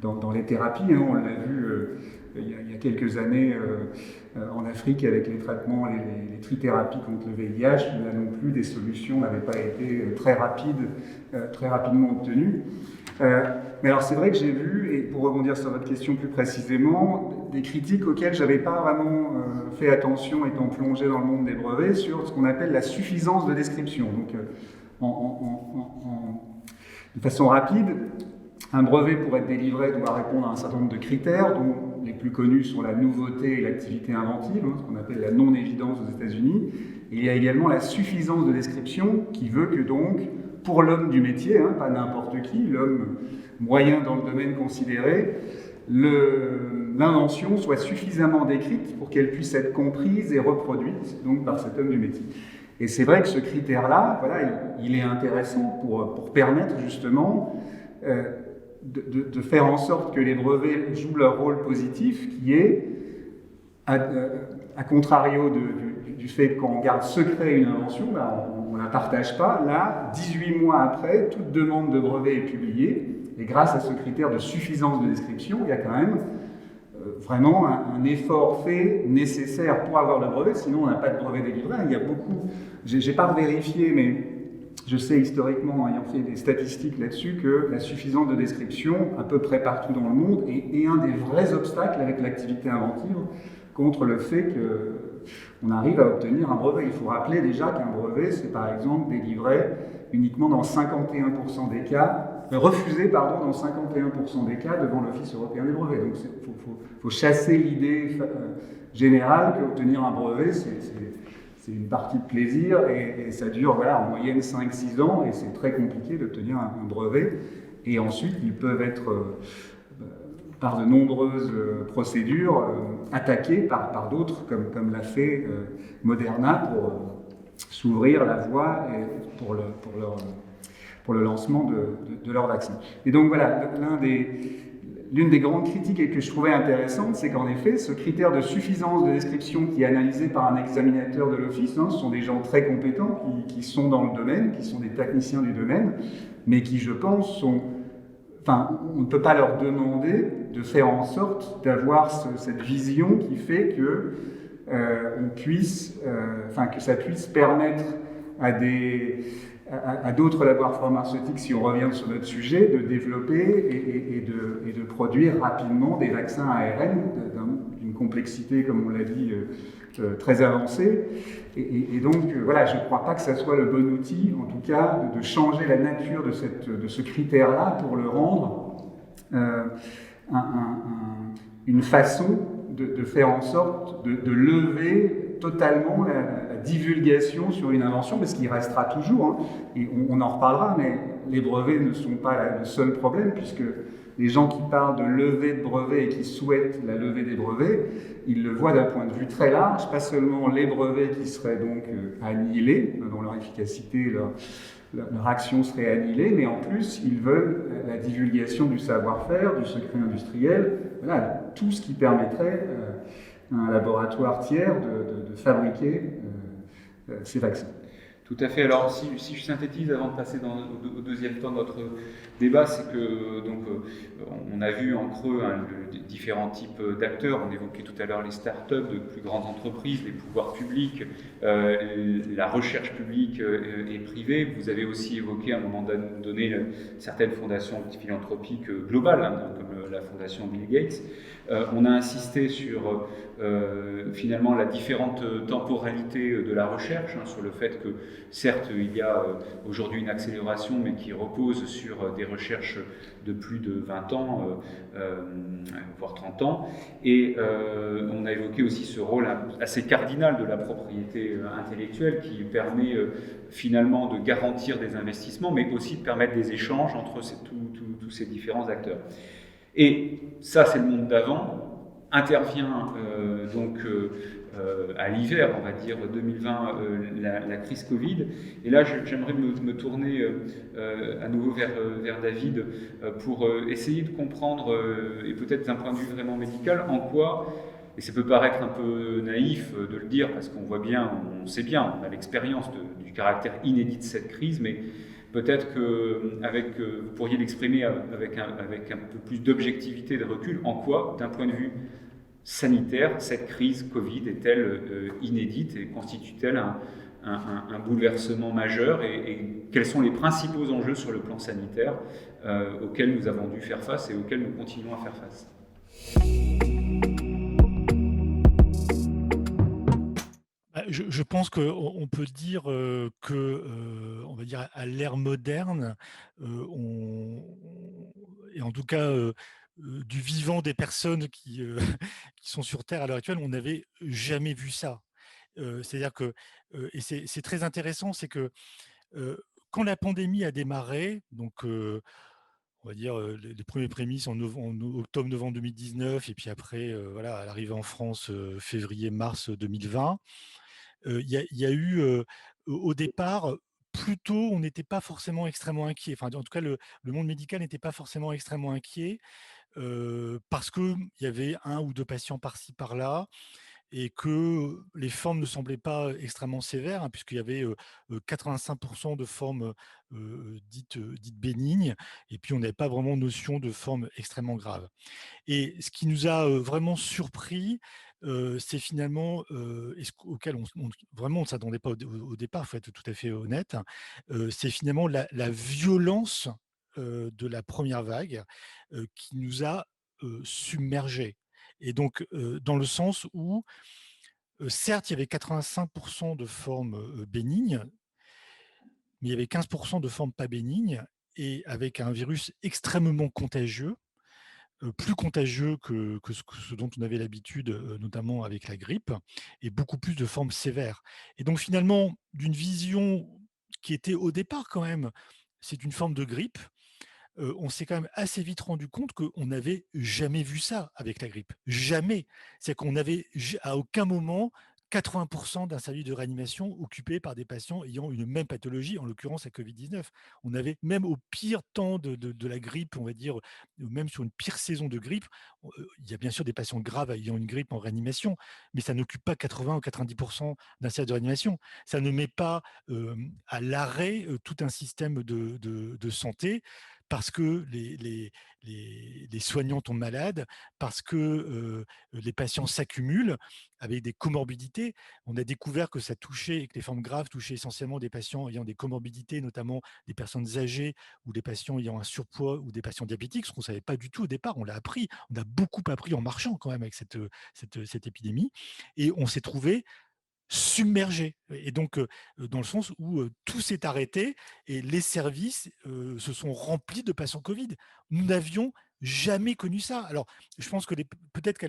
dans les thérapies. On l'a vu il y a quelques années en Afrique avec les traitements, les trithérapies contre le VIH. Là non plus, des solutions n'avaient pas été très rapidement obtenues. Mais alors c'est vrai que j'ai vu, et pour rebondir sur votre question plus précisément, des critiques auxquelles je n'avais pas vraiment fait attention étant plongé dans le monde des brevets, sur ce qu'on appelle la suffisance de description. Donc de façon rapide, un brevet pour être délivré doit répondre à un certain nombre de critères, dont les plus connus sont la nouveauté et l'activité inventive, ce qu'on appelle la non-évidence aux États-Unis. Et il y a également la suffisance de description qui veut que donc, pour l'homme du métier, pas n'importe qui, l'homme moyen dans le domaine considéré, l'invention soit suffisamment décrite pour qu'elle puisse être comprise et reproduite donc, par cet homme du métier. Et c'est vrai que ce critère-là, voilà, il est intéressant pour permettre justement de faire en sorte que les brevets jouent leur rôle positif, qui est, à contrario du fait que quand on garde secret une invention, on ne la partage pas. Là, 18 mois après, toute demande de brevet est publiée, et grâce à ce critère de suffisance de description, il y a quand même vraiment un effort fait nécessaire pour avoir le brevet, sinon on n'a pas de brevet délivré. Il y a beaucoup, j'ai pas vérifié, mais je sais historiquement, ayant fait des statistiques là-dessus, que la suffisance de description, à peu près partout dans le monde, est un des vrais obstacles avec l'activité inventive contre le fait qu'on arrive à obtenir un brevet. Il faut rappeler déjà qu'un brevet, c'est par exemple délivré uniquement dans 51% des cas, refusé dans 51% des cas devant l'Office européen des brevets. Donc il faut chasser l'idée générale qu'obtenir un brevet, c'est une partie de plaisir et ça dure en moyenne 5-6 ans et c'est très compliqué d'obtenir un brevet. Et ensuite, ils peuvent être, par de nombreuses procédures, attaqués par d'autres, comme l'a fait Moderna pour s'ouvrir la voie et pour le lancement de leur vaccin. Et donc voilà, l'une des grandes critiques que je trouvais intéressante, c'est qu'en effet, ce critère de suffisance de description qui est analysé par un examinateur de l'office, ce sont des gens très compétents qui sont dans le domaine, qui sont des techniciens du domaine, mais qui, je pense, on ne peut pas leur demander de faire en sorte d'avoir cette vision qui fait que ça puisse permettre à à d'autres laboratoires pharmaceutiques, si on revient sur notre sujet, de développer et de produire rapidement des vaccins ARN d'une complexité, comme on l'a dit, très avancée. Et donc, voilà, je ne crois pas que ça soit le bon outil, en tout cas, de changer la nature de ce critère-là pour le rendre une façon de faire en sorte de lever totalement la divulgation sur une invention, parce qu'il restera toujours, hein, et on en reparlera, mais les brevets ne sont pas le seul problème, puisque les gens qui parlent de levée de brevets et qui souhaitent la levée des brevets, ils le voient d'un point de vue très large, pas seulement les brevets qui seraient donc annihilés, dont leur efficacité, leur action serait annihilée, mais en plus, ils veulent la divulgation du savoir-faire, du secret industriel, voilà, tout ce qui permettrait à un laboratoire tiers de fabriquer ces vaccins. Tout à fait. Alors, si je synthétise avant de passer au deuxième temps de notre débat, c'est que donc on a vu en creux différents types d'acteurs. On évoquait tout à l'heure les startups, de plus grandes entreprises, les pouvoirs publics, la recherche publique et privée. Vous avez aussi évoqué à un moment donné certaines fondations philanthropiques globales, hein, comme la fondation Bill Gates. On a insisté sur finalement la différente temporalité de la recherche, hein, sur le fait que certes il y a aujourd'hui une accélération, mais qui repose sur des recherches de plus de 20 ans, voire 30 ans, et on a évoqué aussi ce rôle assez cardinal de la propriété intellectuelle qui permet finalement de garantir des investissements, mais aussi de permettre des échanges entre tous ces différents acteurs. Et ça, c'est le monde d'avant. Intervient donc à l'hiver, on va dire 2020, la crise Covid. Et là, j'aimerais me tourner à nouveau vers David pour essayer de comprendre, et peut-être d'un point de vue vraiment médical, en quoi, et ça peut paraître un peu naïf de le dire, parce qu'on voit bien, on sait bien, on a l'expérience du caractère inédit de cette crise, mais peut-être que vous pourriez l'exprimer avec un peu plus d'objectivité, de recul, en quoi, d'un point de vue sanitaire, cette crise Covid est-elle inédite et constitue-t-elle un bouleversement majeur, et quels sont les principaux enjeux sur le plan sanitaire auxquels nous avons dû faire face et auxquels nous continuons à faire face? Je pense qu'on peut dire que, on va dire à l'ère moderne, et en tout cas du vivant des personnes qui sont sur Terre à l'heure actuelle, on n'avait jamais vu ça. C'est-à-dire que, et c'est très intéressant, c'est que quand la pandémie a démarré, donc on va dire les premiers prémices en octobre-novembre 2019, et puis après, voilà, à l'arrivée en France février-mars 2020. Il y a eu au départ, plutôt, on n'était pas forcément extrêmement inquiet. Enfin, en tout cas, le monde médical n'était pas forcément extrêmement inquiet parce qu'il y avait 1 ou 2 patients par-ci, par-là, et que les formes ne semblaient pas extrêmement sévères, hein, puisqu'il y avait 85% de formes dites bénignes, et puis on n'avait pas vraiment notion de formes extrêmement graves. Et ce qui nous a vraiment surpris, c'est finalement, et auquel vraiment on ne s'attendait pas au départ, il faut être tout à fait honnête, c'est finalement la violence de la première vague qui nous a submergés. Et donc, dans le sens où, certes, il y avait 85% de formes bénignes, mais il y avait 15% de formes pas bénignes, et avec un virus extrêmement contagieux, plus contagieux que ce dont on avait l'habitude, notamment avec la grippe, et beaucoup plus de formes sévères. Et donc finalement, d'une vision qui était au départ quand même, c'est une forme de grippe, on s'est quand même assez vite rendu compte qu'on n'avait jamais vu ça avec la grippe. Jamais. C'est qu'on n'avait à aucun moment 80% d'un service de réanimation occupé par des patients ayant une même pathologie, en l'occurrence la Covid-19. On avait, même au pire temps de la grippe, on va dire, même sur une pire saison de grippe, il y a bien sûr des patients graves ayant une grippe en réanimation, mais ça n'occupe pas 80 ou 90% d'un service de réanimation. Ça ne met pas à l'arrêt tout un système de santé, parce que les soignants tombent malades, parce que les patients s'accumulent avec des comorbidités. On a découvert que ça touchait, que les formes graves touchaient essentiellement des patients ayant des comorbidités, notamment des personnes âgées ou des patients ayant un surpoids ou des patients diabétiques, ce qu'on ne savait pas du tout au départ. On l'a appris, on a beaucoup appris en marchant quand même avec cette épidémie. Et on s'est trouvé submergé. Et donc, dans le sens où tout s'est arrêté et les services se sont remplis de patients Covid. Nous n'avions jamais connu ça. Alors, je pense que peut-être qu'à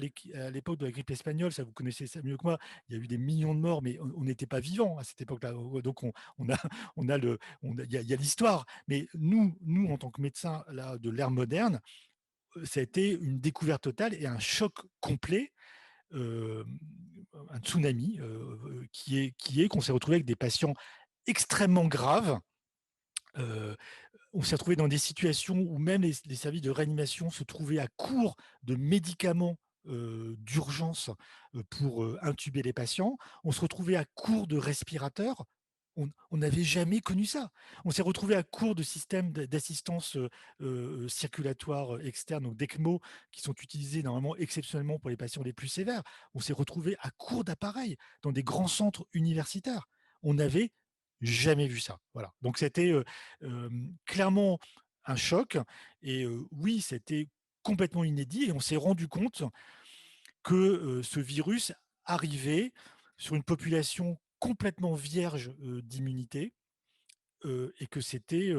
l'époque de la grippe espagnole, ça vous connaissez ça mieux que moi, il y a eu des millions de morts, mais on n'était pas vivants à cette époque-là. Donc, il y a l'histoire. Mais nous, en tant que médecins là, de l'ère moderne, ça a été une découverte totale et un choc complet, un tsunami qui est qu'on s'est retrouvé avec des patients extrêmement graves. On s'est retrouvé dans des situations où même les services de réanimation se trouvaient à court de médicaments d'urgence pour intuber les patients. On se retrouvait à court de respirateurs. On n'avait jamais connu ça. On s'est retrouvé à court de systèmes d'assistance circulatoire externe, donc d'ECMO, qui sont utilisés normalement exceptionnellement pour les patients les plus sévères. On s'est retrouvé à court d'appareils dans des grands centres universitaires. On n'avait jamais vu ça. Voilà. Donc c'était clairement un choc. Et oui, c'était complètement inédit. Et on s'est rendu compte que ce virus arrivait sur une population complètement vierge d'immunité et que c'était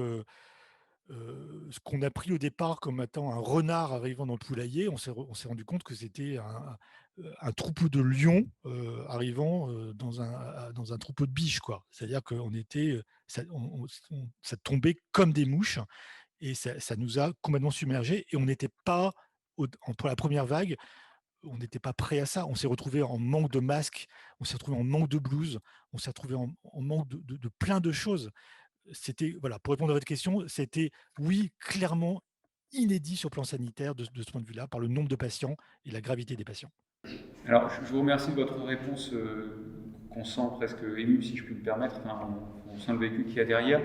ce qu'on a pris au départ comme étant un renard arrivant dans le poulailler. On s'est rendu compte que c'était un troupeau de lions arrivant dans un troupeau de biches, quoi. C'est-à-dire que ça tombait comme des mouches et ça nous a complètement submergés et on n'était pas, pour la première vague, on n'était pas prêt à ça. On s'est retrouvé en manque de masques, on s'est retrouvé en manque de blouses, on s'est retrouvé en manque de plein de choses. C'était, voilà, pour répondre à votre question, c'était, oui, clairement inédit sur le plan sanitaire de ce point de vue-là, par le nombre de patients et la gravité des patients. Alors, je vous remercie de votre réponse qu'on sent presque émue, si je puis me permettre. Enfin, on sent le vécu qu'il y a derrière.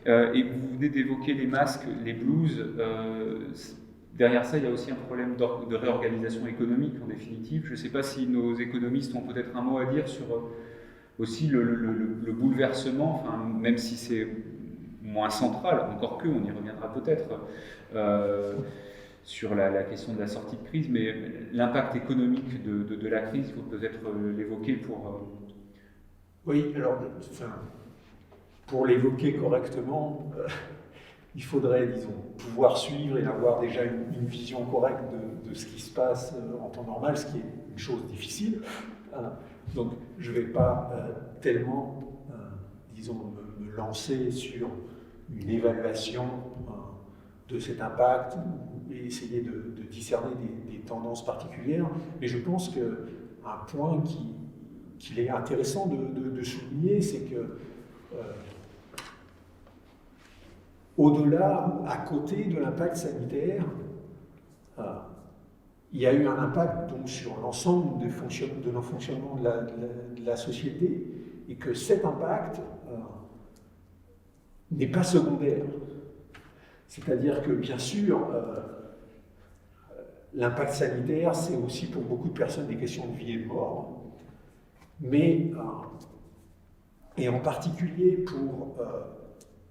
Et vous venez d'évoquer les masques, les blouses. Derrière ça, il y a aussi un problème de réorganisation économique, en définitive. Je ne sais pas si nos économistes ont peut-être un mot à dire sur aussi le bouleversement, enfin, même si c'est moins central, encore que, on y reviendra peut-être, sur la question de la sortie de crise, mais l'impact économique de la crise, il faut peut-être l'évoquer pour... Oui, alors, pour l'évoquer correctement, il faudrait, disons, pouvoir suivre et avoir déjà une vision correcte de ce qui se passe en temps normal, ce qui est une chose difficile. Donc, je ne vais pas tellement, disons, me lancer sur une évaluation de cet impact et essayer de discerner des tendances particulières. Mais je pense qu'un point qu'il est intéressant de souligner, c'est que au-delà, à côté de l'impact sanitaire, il y a eu un impact donc, sur l'ensemble de nos fonctionnements de la société, et que cet impact n'est pas secondaire. C'est-à-dire que, bien sûr, l'impact sanitaire, c'est aussi pour beaucoup de personnes des questions de vie et de mort, mais, et en particulier pour,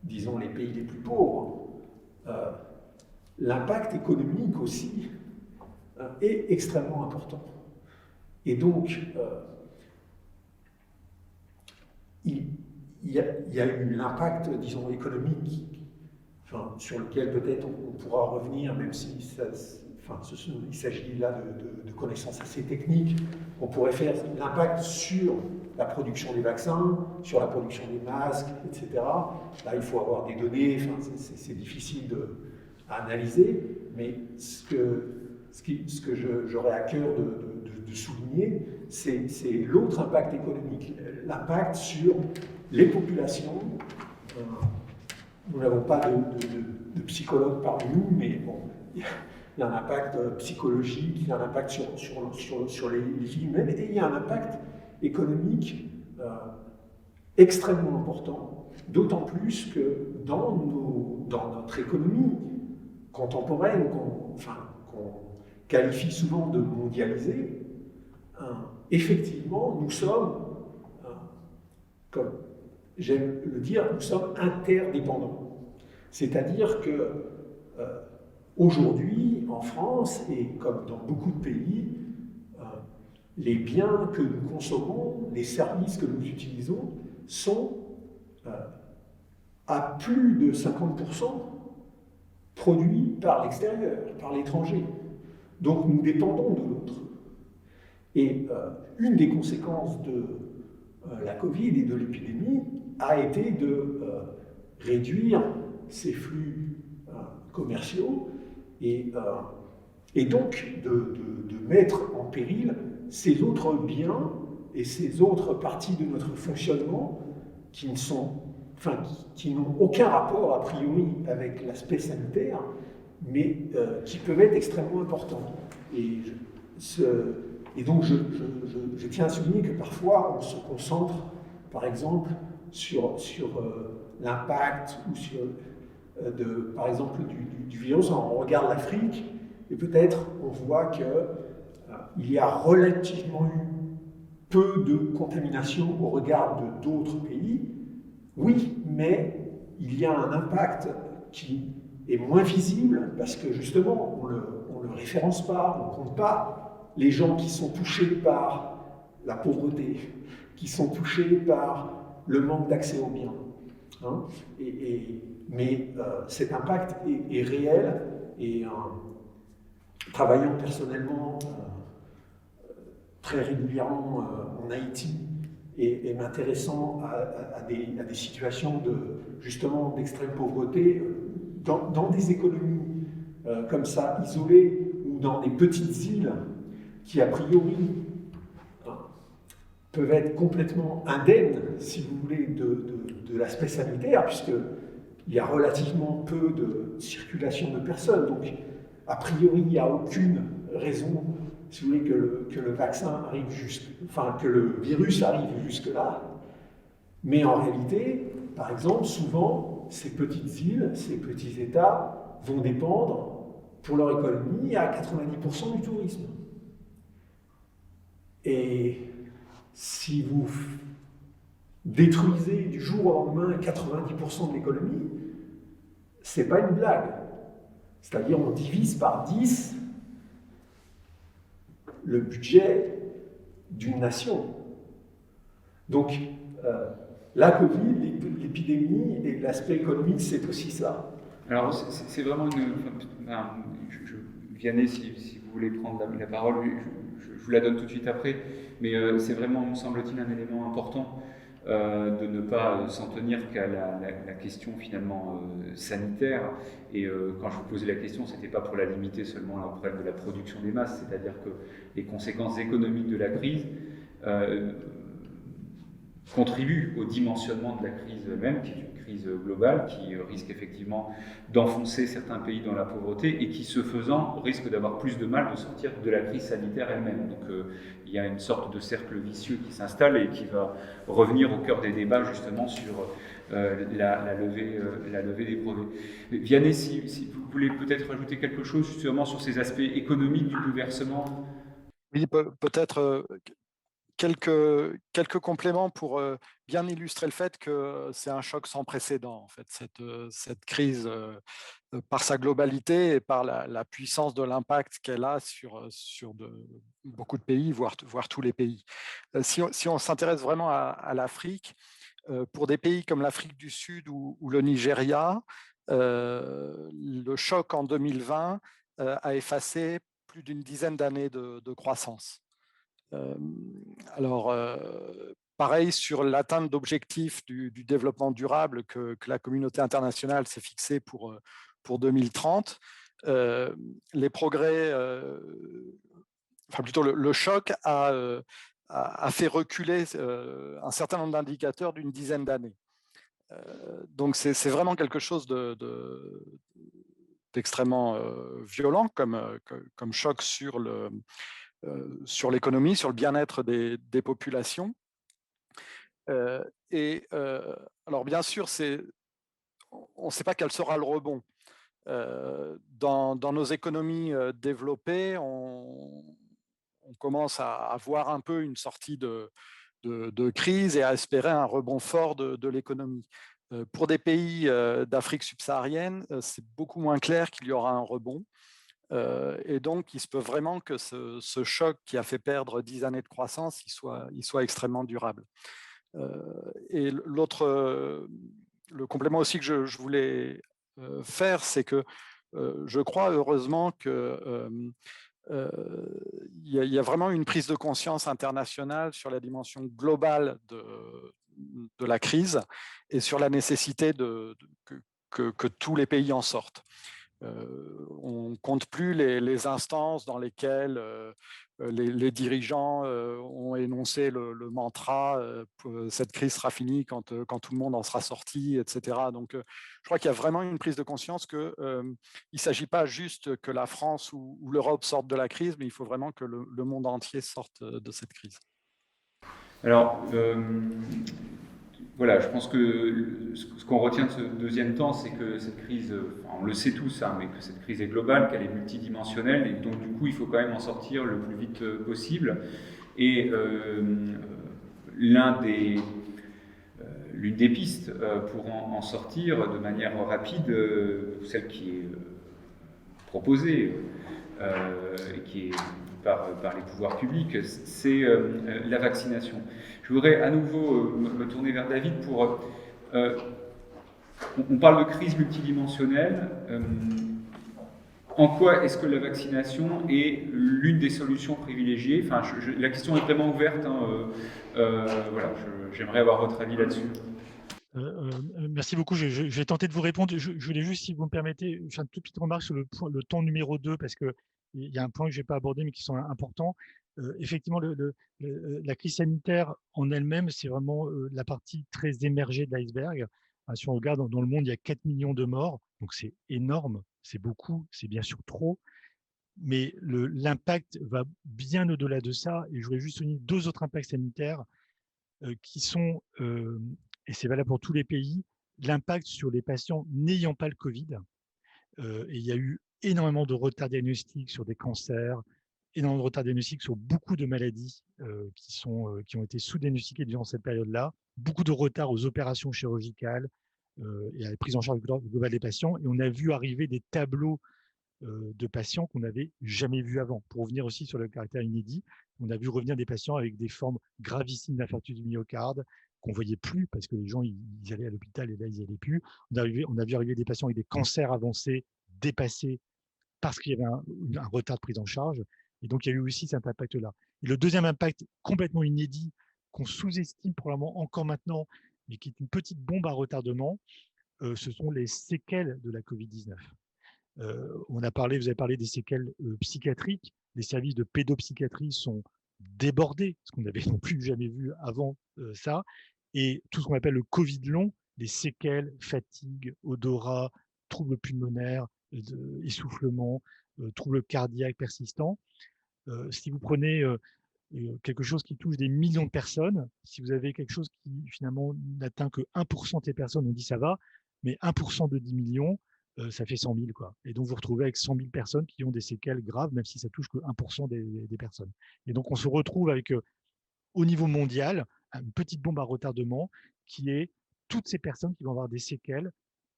disons, les pays les plus pauvres, l'impact économique aussi est extrêmement important. Et donc, il y a eu l'impact, disons, économique, enfin, sur lequel peut-être on pourra revenir, même si il s'agit là de connaissances assez techniques. On pourrait faire l'impact sur la production des vaccins, sur la production des masques, etc. Là, il faut avoir des données, enfin, c'est difficile à analyser, mais ce que j'aurais à cœur de souligner, c'est l'autre impact économique, l'impact sur les populations. Nous n'avons pas de psychologue parmi nous, mais bon, il y a un impact psychologique, il y a un impact sur les vies humaines, et il y a un impact économique extrêmement important, d'autant plus que dans notre économie, contemporaine, qu'on qualifie souvent de mondialisée, effectivement, nous sommes, comme j'aime le dire, nous sommes interdépendants. C'est-à-dire que aujourd'hui, en France, et comme dans beaucoup de pays, les biens que nous consommons, les services que nous utilisons, sont à plus de 50% produits par l'extérieur, par l'étranger. Donc nous dépendons de l'autre. Et une des conséquences de la Covid et de l'épidémie a été de réduire ces flux commerciaux et donc de mettre en péril ces autres biens et ces autres parties de notre fonctionnement qui n'ont aucun rapport a priori avec l'aspect sanitaire, mais qui peuvent être extrêmement importants. Et donc je tiens à souligner que parfois on se concentre, par exemple, sur l'impact ou sur, par exemple, du virus. On regarde l'Afrique et peut-être on voit qu'il y a relativement eu peu de contamination au regard de d'autres pays. Oui, mais il y a un impact qui est moins visible parce que justement on le référence pas, on ne compte pas les gens qui sont touchés par la pauvreté, qui sont touchés par le manque d'accès aux biens. Hein, mais cet impact est réel et travaillant personnellement très régulièrement en Haïti et m'intéressant à des situations justement d'extrême pauvreté dans des économies comme ça, isolées, ou dans des petites îles qui, a priori, peuvent être complètement indemnes, si vous voulez, de l'aspect sanitaire, puisqu'il y a relativement peu de circulation de personnes. Donc, a priori, il n'y a aucune raison, si vous voulez, que le vaccin arrive que le virus arrive jusque-là. Mais en réalité, par exemple, souvent, ces petites îles, ces petits États vont dépendre pour leur économie à 90% du tourisme. Et si vous détruisez du jour au lendemain 90% de l'économie, c'est pas une blague. C'est-à-dire on divise par 10 le budget d'une nation. Donc, la Covid, l'épidémie et l'aspect économique, c'est aussi ça. Alors, c'est vraiment Vianney, si vous voulez prendre la parole, je vous la donne tout de suite après, mais c'est vraiment, me semble-t-il, un élément important de ne pas s'en tenir qu'à la question finalement sanitaire. Et quand je vous posais la question, c'était pas pour la limiter seulement au problème de la production des masses, c'est-à-dire que les conséquences économiques de la crise contribuent au dimensionnement de la crise même, qui est une crise globale, qui risque effectivement d'enfoncer certains pays dans la pauvreté et qui, ce faisant, risque d'avoir plus de mal de sortir de la crise sanitaire elle-même. Donc il y a une sorte de cercle vicieux qui s'installe et qui va revenir au cœur des débats justement sur la levée des brevets. Vianney, si vous voulez peut-être rajouter quelque chose justement sur ces aspects économiques du bouleversement. Oui, peut-être quelques compléments pour bien illustrer le fait que c'est un choc sans précédent, en fait, cette crise par sa globalité et par la puissance de l'impact qu'elle a sur beaucoup de pays, voire tous les pays. Si on s'intéresse vraiment à l'Afrique, pour des pays comme l'Afrique du Sud ou le Nigeria, le choc en 2020 a effacé plus d'une dizaine d'années de croissance. Alors, pareil sur l'atteinte d'objectifs du développement durable que la communauté internationale s'est fixée pour 2030. Les progrès, enfin plutôt le choc a fait reculer un certain nombre d'indicateurs d'une dizaine d'années. Donc c'est vraiment quelque chose d'extrêmement violent comme choc sur l'économie, sur le bien-être des populations. Alors bien sûr, on ne sait pas quel sera le rebond. Dans nos économies développées, on commence à voir un peu une sortie de crise et à espérer un rebond fort de l'économie. Pour des pays d'Afrique subsaharienne, c'est beaucoup moins clair qu'il y aura un rebond. Et donc, il se peut vraiment que ce choc qui a fait perdre 10 années de croissance, il soit extrêmement durable. Et le complément aussi que je voulais faire, c'est que je crois heureusement que il y a vraiment une prise de conscience internationale sur la dimension globale de la crise et sur la nécessité que tous les pays en sortent. On ne compte plus les instances dans lesquelles les dirigeants ont énoncé le mantra cette crise sera finie quand tout le monde en sera sorti, etc. Donc, je crois qu'il y a vraiment une prise de conscience qu'il ne s'agit pas juste que la France ou l'Europe sortent de la crise, mais il faut vraiment que le monde entier sorte de cette crise. Alors, voilà, je pense que ce qu'on retient de ce deuxième temps, c'est que cette crise, on le sait tous, hein, mais que cette crise est globale, qu'elle est multidimensionnelle, et donc du coup, il faut quand même en sortir le plus vite possible. Et l'une des pistes pour en sortir de manière rapide, celle qui est proposée et qui est par les pouvoirs publics, c'est la vaccination. Je voudrais à nouveau me tourner vers David pour... on parle de crise multidimensionnelle. En quoi est-ce que la vaccination est l'une des solutions privilégiées? Enfin, la question est vraiment ouverte. Hein, voilà, j'aimerais avoir votre avis là-dessus. Merci beaucoup. Je vais tenter de vous répondre. Je voulais juste, si vous me permettez, faire une toute petite remarque sur le temps numéro 2, parce qu'il y a un point que je n'ai pas abordé, mais qui sont importants. Effectivement, la crise sanitaire en elle-même, c'est vraiment la partie très émergée de l'iceberg. Si on regarde dans le monde, il y a 4 millions de morts, donc c'est énorme, c'est beaucoup, c'est bien sûr trop. Mais l'impact va bien au-delà de ça. Et je voudrais juste souligner 2 autres impacts sanitaires qui sont, et c'est valable pour tous les pays, l'impact sur les patients n'ayant pas le Covid. Et il y a eu énormément de retard diagnostic sur des cancers, énormément de retard diagnostic sur beaucoup de maladies qui ont été sous-diagnostiquées durant cette période-là, beaucoup de retard aux opérations chirurgicales et à la prise en charge globale des patients. Et on a vu arriver des tableaux de patients qu'on n'avait jamais vus avant. Pour revenir aussi sur le caractère inédit, on a vu revenir des patients avec des formes gravissimes d'infarctus du myocarde qu'on ne voyait plus parce que les gens ils allaient à l'hôpital et là ils n'y allaient plus. On a vu arriver des patients avec des cancers avancés dépassés parce qu'il y avait un retard de prise en charge. Et donc il y a eu aussi cet impact-là. Et le deuxième impact complètement inédit qu'on sous-estime probablement encore maintenant, mais qui est une petite bombe à retardement, ce sont les séquelles de la Covid-19. Vous avez parlé des séquelles psychiatriques. Les services de pédopsychiatrie sont débordés, ce qu'on n'avait non plus jamais vu avant ça. Et tout ce qu'on appelle le Covid long, les séquelles, fatigue, odorat, troubles pulmonaires, essoufflement, troubles cardiaques persistants. Si vous prenez quelque chose qui touche des millions de personnes, si vous avez quelque chose qui finalement n'atteint que 1% des personnes, on dit ça va, mais 1% de 10 millions, ça fait 100 000. Quoi. Et donc, vous vous retrouvez avec 100 000 personnes qui ont des séquelles graves, même si ça touche que 1% des personnes. Et donc, on se retrouve avec, au niveau mondial, une petite bombe à retardement qui est toutes ces personnes qui vont avoir des séquelles,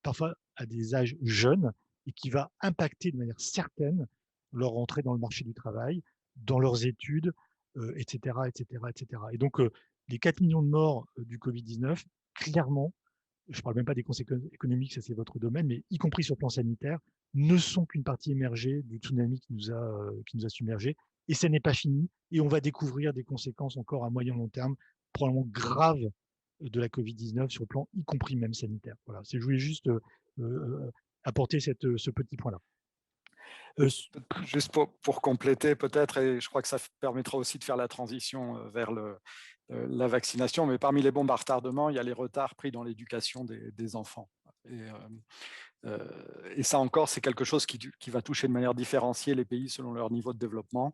parfois à des âges jeunes, et qui va impacter de manière certaine leur entrée dans le marché du travail, dans leurs études, etc., etc., etc. Et donc, les 4 millions de morts du Covid-19, clairement, je ne parle même pas des conséquences économiques, ça c'est votre domaine, mais y compris sur le plan sanitaire, ne sont qu'une partie émergée du tsunami qui nous a submergés. Et ça n'est pas fini. Et on va découvrir des conséquences encore à moyen long terme, probablement graves, de la Covid-19 sur le plan, y compris même sanitaire. Voilà. Je voulais juste apporter ce petit point-là. Juste pour compléter peut-être, et je crois que ça permettra aussi de faire la transition vers la vaccination, mais parmi les bombes à retardement, il y a les retards pris dans l'éducation des enfants. Et ça encore, c'est quelque chose qui va toucher de manière différenciée les pays selon leur niveau de développement.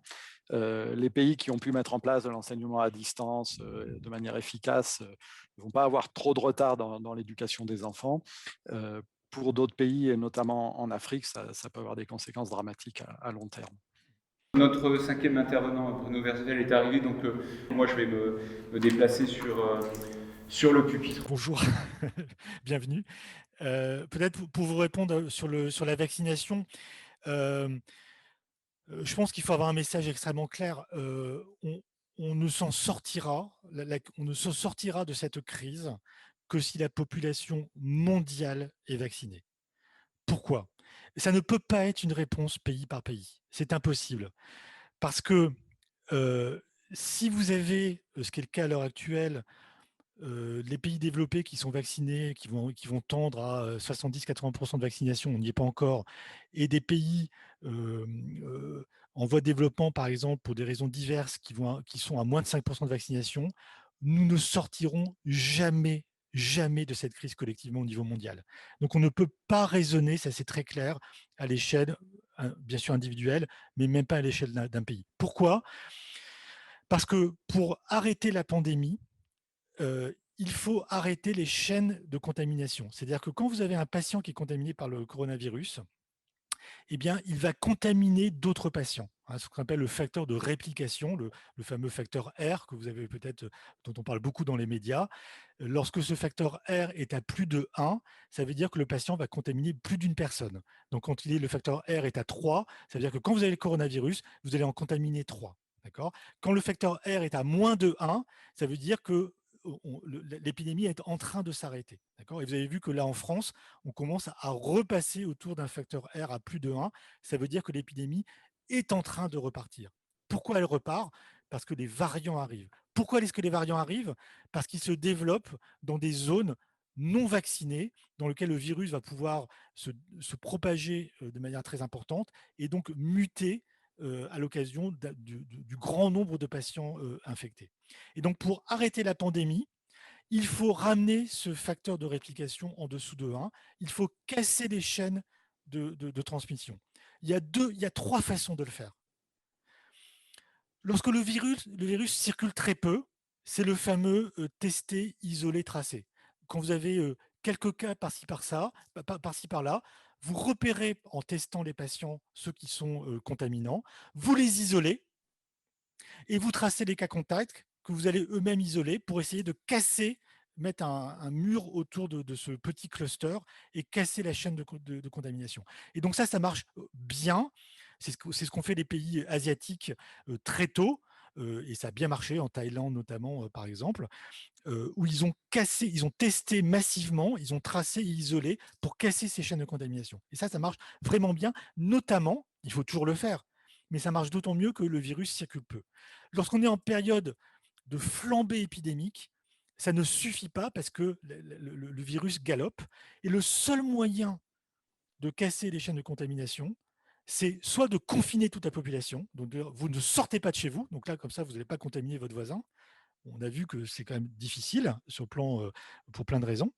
Les pays qui ont pu mettre en place de l'enseignement à distance de manière efficace ne vont pas avoir trop de retard dans l'éducation des enfants. pour d'autres pays, et notamment en Afrique, ça peut avoir des conséquences dramatiques à long terme. Notre cinquième intervenant, Bruno Versvel, est arrivé, donc moi je vais me déplacer sur le pupitre. Bonjour, bienvenue. Peut-être pour vous répondre sur la vaccination, je pense qu'il faut avoir un message extrêmement clair. On ne s'en sortira, on ne se sortira de cette crise que si la population mondiale est vaccinée. Pourquoi? Ça ne peut pas être une réponse pays par pays. C'est impossible. Parce que si vous avez, ce qui est le cas à l'heure actuelle, les pays développés qui sont vaccinés, qui vont tendre à 70-80% de vaccination, on n'y est pas encore, et des pays en voie de développement, par exemple, pour des raisons diverses, qui sont à moins de 5% de vaccination, nous ne sortirons jamais de cette crise collectivement au niveau mondial. Donc on ne peut pas raisonner, ça c'est très clair, à l'échelle, bien sûr individuelle, mais même pas à l'échelle d'un pays. Pourquoi? Parce que pour arrêter la pandémie, il faut arrêter les chaînes de contamination. C'est-à-dire que quand vous avez un patient qui est contaminé par le coronavirus, eh bien, il va contaminer d'autres patients. Ce qu'on appelle le facteur de réplication, le fameux facteur R que vous avez peut-être, dont on parle beaucoup dans les médias. Lorsque ce facteur R est à plus de 1, ça veut dire que le patient va contaminer plus d'une personne. Donc, quand le facteur R est à 3, ça veut dire que quand vous avez le coronavirus, vous allez en contaminer 3. D'accord? Quand le facteur R est à moins de 1, ça veut dire que l'épidémie est en train de s'arrêter. D'accord? Et vous avez vu que là, en France, on commence à repasser autour d'un facteur R à plus de 1. Ça veut dire que l'épidémie est en train de repartir. Pourquoi elle repart? Parce que les variants arrivent. Pourquoi est-ce que les variants arrivent? Parce qu'ils se développent dans des zones non vaccinées, dans lesquelles le virus va pouvoir se propager de manière très importante et donc muter à l'occasion du grand nombre de patients infectés. Et donc, pour arrêter la pandémie, il faut ramener ce facteur de réplication en dessous de 1. Il faut casser les chaînes de transmission. Il y a 3 façons de le faire. Lorsque le virus circule très peu, c'est le fameux tester, isoler, tracer. Quand vous avez quelques cas par-ci par-là, vous repérez en testant les patients ceux qui sont contaminants, vous les isolez et vous tracez les cas contacts que vous allez eux-mêmes isoler pour essayer de casser, mettre un mur autour de ce petit cluster et casser la chaîne de contamination. Et donc ça marche bien. C'est ce qu'ont fait les pays asiatiques très tôt. Et ça a bien marché en Thaïlande notamment, par exemple, où ils ont testé massivement, ils ont tracé et isolé pour casser ces chaînes de contamination. Et ça marche vraiment bien, notamment, il faut toujours le faire, mais ça marche d'autant mieux que le virus circule peu. Lorsqu'on est en période de flambée épidémique, ça ne suffit pas parce que le virus galope. Et le seul moyen de casser les chaînes de contamination, c'est soit de confiner toute la population, donc vous ne sortez pas de chez vous, donc là, comme ça, vous n'allez pas contaminer votre voisin. On a vu que c'est quand même difficile sur le plan, pour plein de raisons.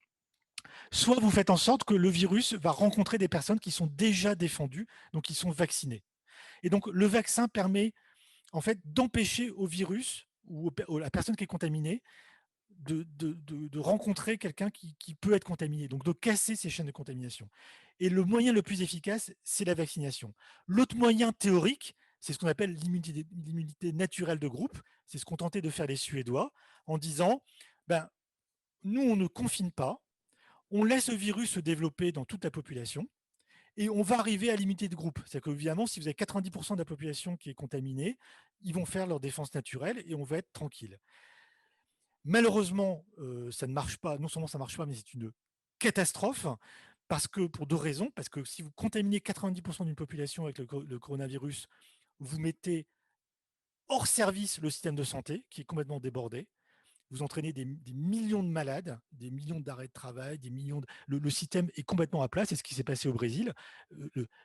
Soit vous faites en sorte que le virus va rencontrer des personnes qui sont déjà défendues, donc qui sont vaccinées. Et donc, le vaccin permet en fait d'empêcher au virus ou à la personne qui est contaminée de rencontrer quelqu'un qui peut être contaminé, donc de casser ces chaînes de contamination. Et le moyen le plus efficace, c'est la vaccination. L'autre moyen théorique, c'est ce qu'on appelle l'immunité naturelle de groupe. C'est ce qu'ont tenté de faire les Suédois en disant, nous, on ne confine pas, on laisse le virus se développer dans toute la population, et on va arriver à l'immunité de groupe. C'est-à-dire qu'évidemment, si vous avez 90% de la population qui est contaminée, ils vont faire leur défense naturelle et on va être tranquille. Malheureusement, ça ne marche pas. Non seulement ça ne marche pas, mais c'est une catastrophe pour 2 raisons. Parce que si vous contaminez 90% d'une population avec le coronavirus, vous mettez hors service le système de santé qui est complètement débordé. Vous entraînez des millions de malades, des millions d'arrêts de travail, le système est complètement à plat. C'est ce qui s'est passé au Brésil.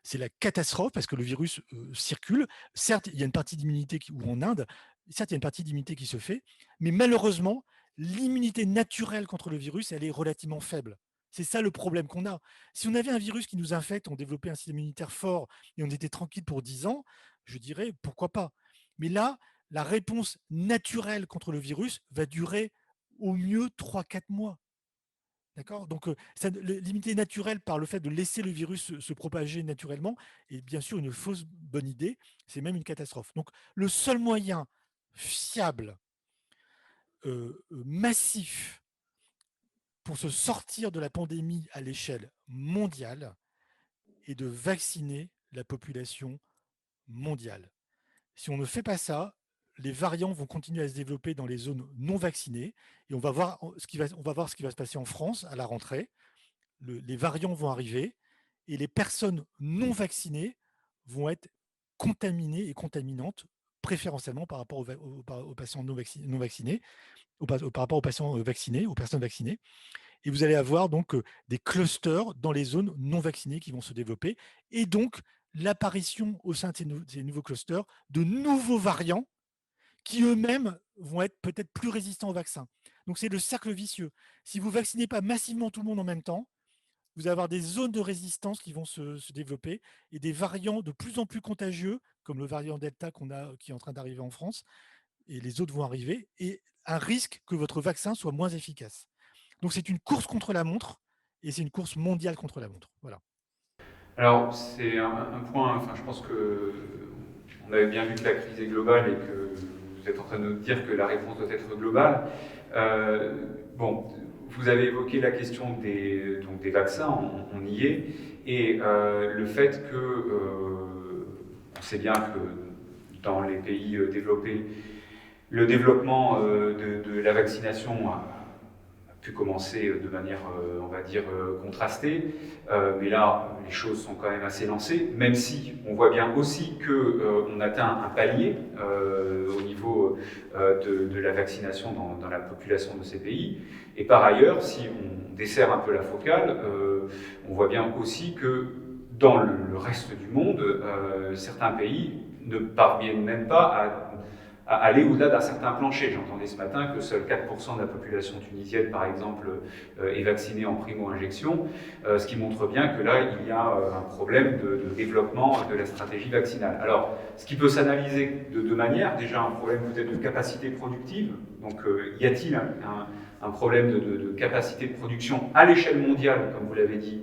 C'est la catastrophe parce que le virus circule. Certes, il y a une partie d'immunité ou en Inde, certes, il y a une partie d'immunité qui se fait, mais malheureusement, l'immunité naturelle contre le virus, elle est relativement faible. C'est ça le problème qu'on a. Si on avait un virus qui nous infecte, on développait un système immunitaire fort et on était tranquille pour 10 ans, je dirais pourquoi pas. Mais là, la réponse naturelle contre le virus va durer au mieux 3-4 mois. D'accord? Donc, l'immunité naturelle par le fait de laisser le virus se propager naturellement est bien sûr une fausse bonne idée, c'est même une catastrophe. Donc, le seul moyen fiable, massif, pour se sortir de la pandémie à l'échelle mondiale est de vacciner la population mondiale. Si on ne fait pas ça, les variants vont continuer à se développer dans les zones non vaccinées et on va voir ce qui va se passer en France à la rentrée. Les variants vont arriver et les personnes non vaccinées vont être contaminées et contaminantes préférentiellement par rapport aux patients non vaccinés, par rapport aux patients vaccinés, aux personnes vaccinées. Et vous allez avoir donc des clusters dans les zones non vaccinées qui vont se développer et donc l'apparition au sein de ces nouveaux clusters de nouveaux variants qui eux-mêmes vont être peut-être plus résistants au vaccin. Donc c'est le cercle vicieux. Si vous ne vaccinez pas massivement tout le monde en même temps, vous allez avoir des zones de résistance qui vont se développer et des variants de plus en plus contagieux, comme le variant Delta qui est en train d'arriver en France, et les autres vont arriver, et un risque que votre vaccin soit moins efficace. Donc c'est une course contre la montre, et c'est une course mondiale contre la montre. Voilà. Alors, c'est un point, enfin, je pense que on avait bien vu que la crise est globale et que vous êtes en train de nous dire que la réponse doit être globale. Bon, vous avez évoqué la question des vaccins, on y est, et le fait que, on sait bien que dans les pays développés, le développement de la vaccination a pu commencer de manière, on va dire, contrastée. Mais là, les choses sont quand même assez lancées, même si on voit bien aussi qu'on atteint un palier au niveau de la vaccination dans la population de ces pays. Et par ailleurs, si on desserre un peu la focale, on voit bien aussi que dans le reste du monde, certains pays ne parviennent même pas à aller au-delà d'un certain plancher. J'entendais ce matin que seuls 4% de la population tunisienne, par exemple, est vaccinée en primo-injection, ce qui montre bien que là, il y a un problème de développement de la stratégie vaccinale. Alors, ce qui peut s'analyser de deux manières, déjà un problème peut-être de capacité productive, donc y a-t-il un problème de capacité de production à l'échelle mondiale, comme vous l'avez dit,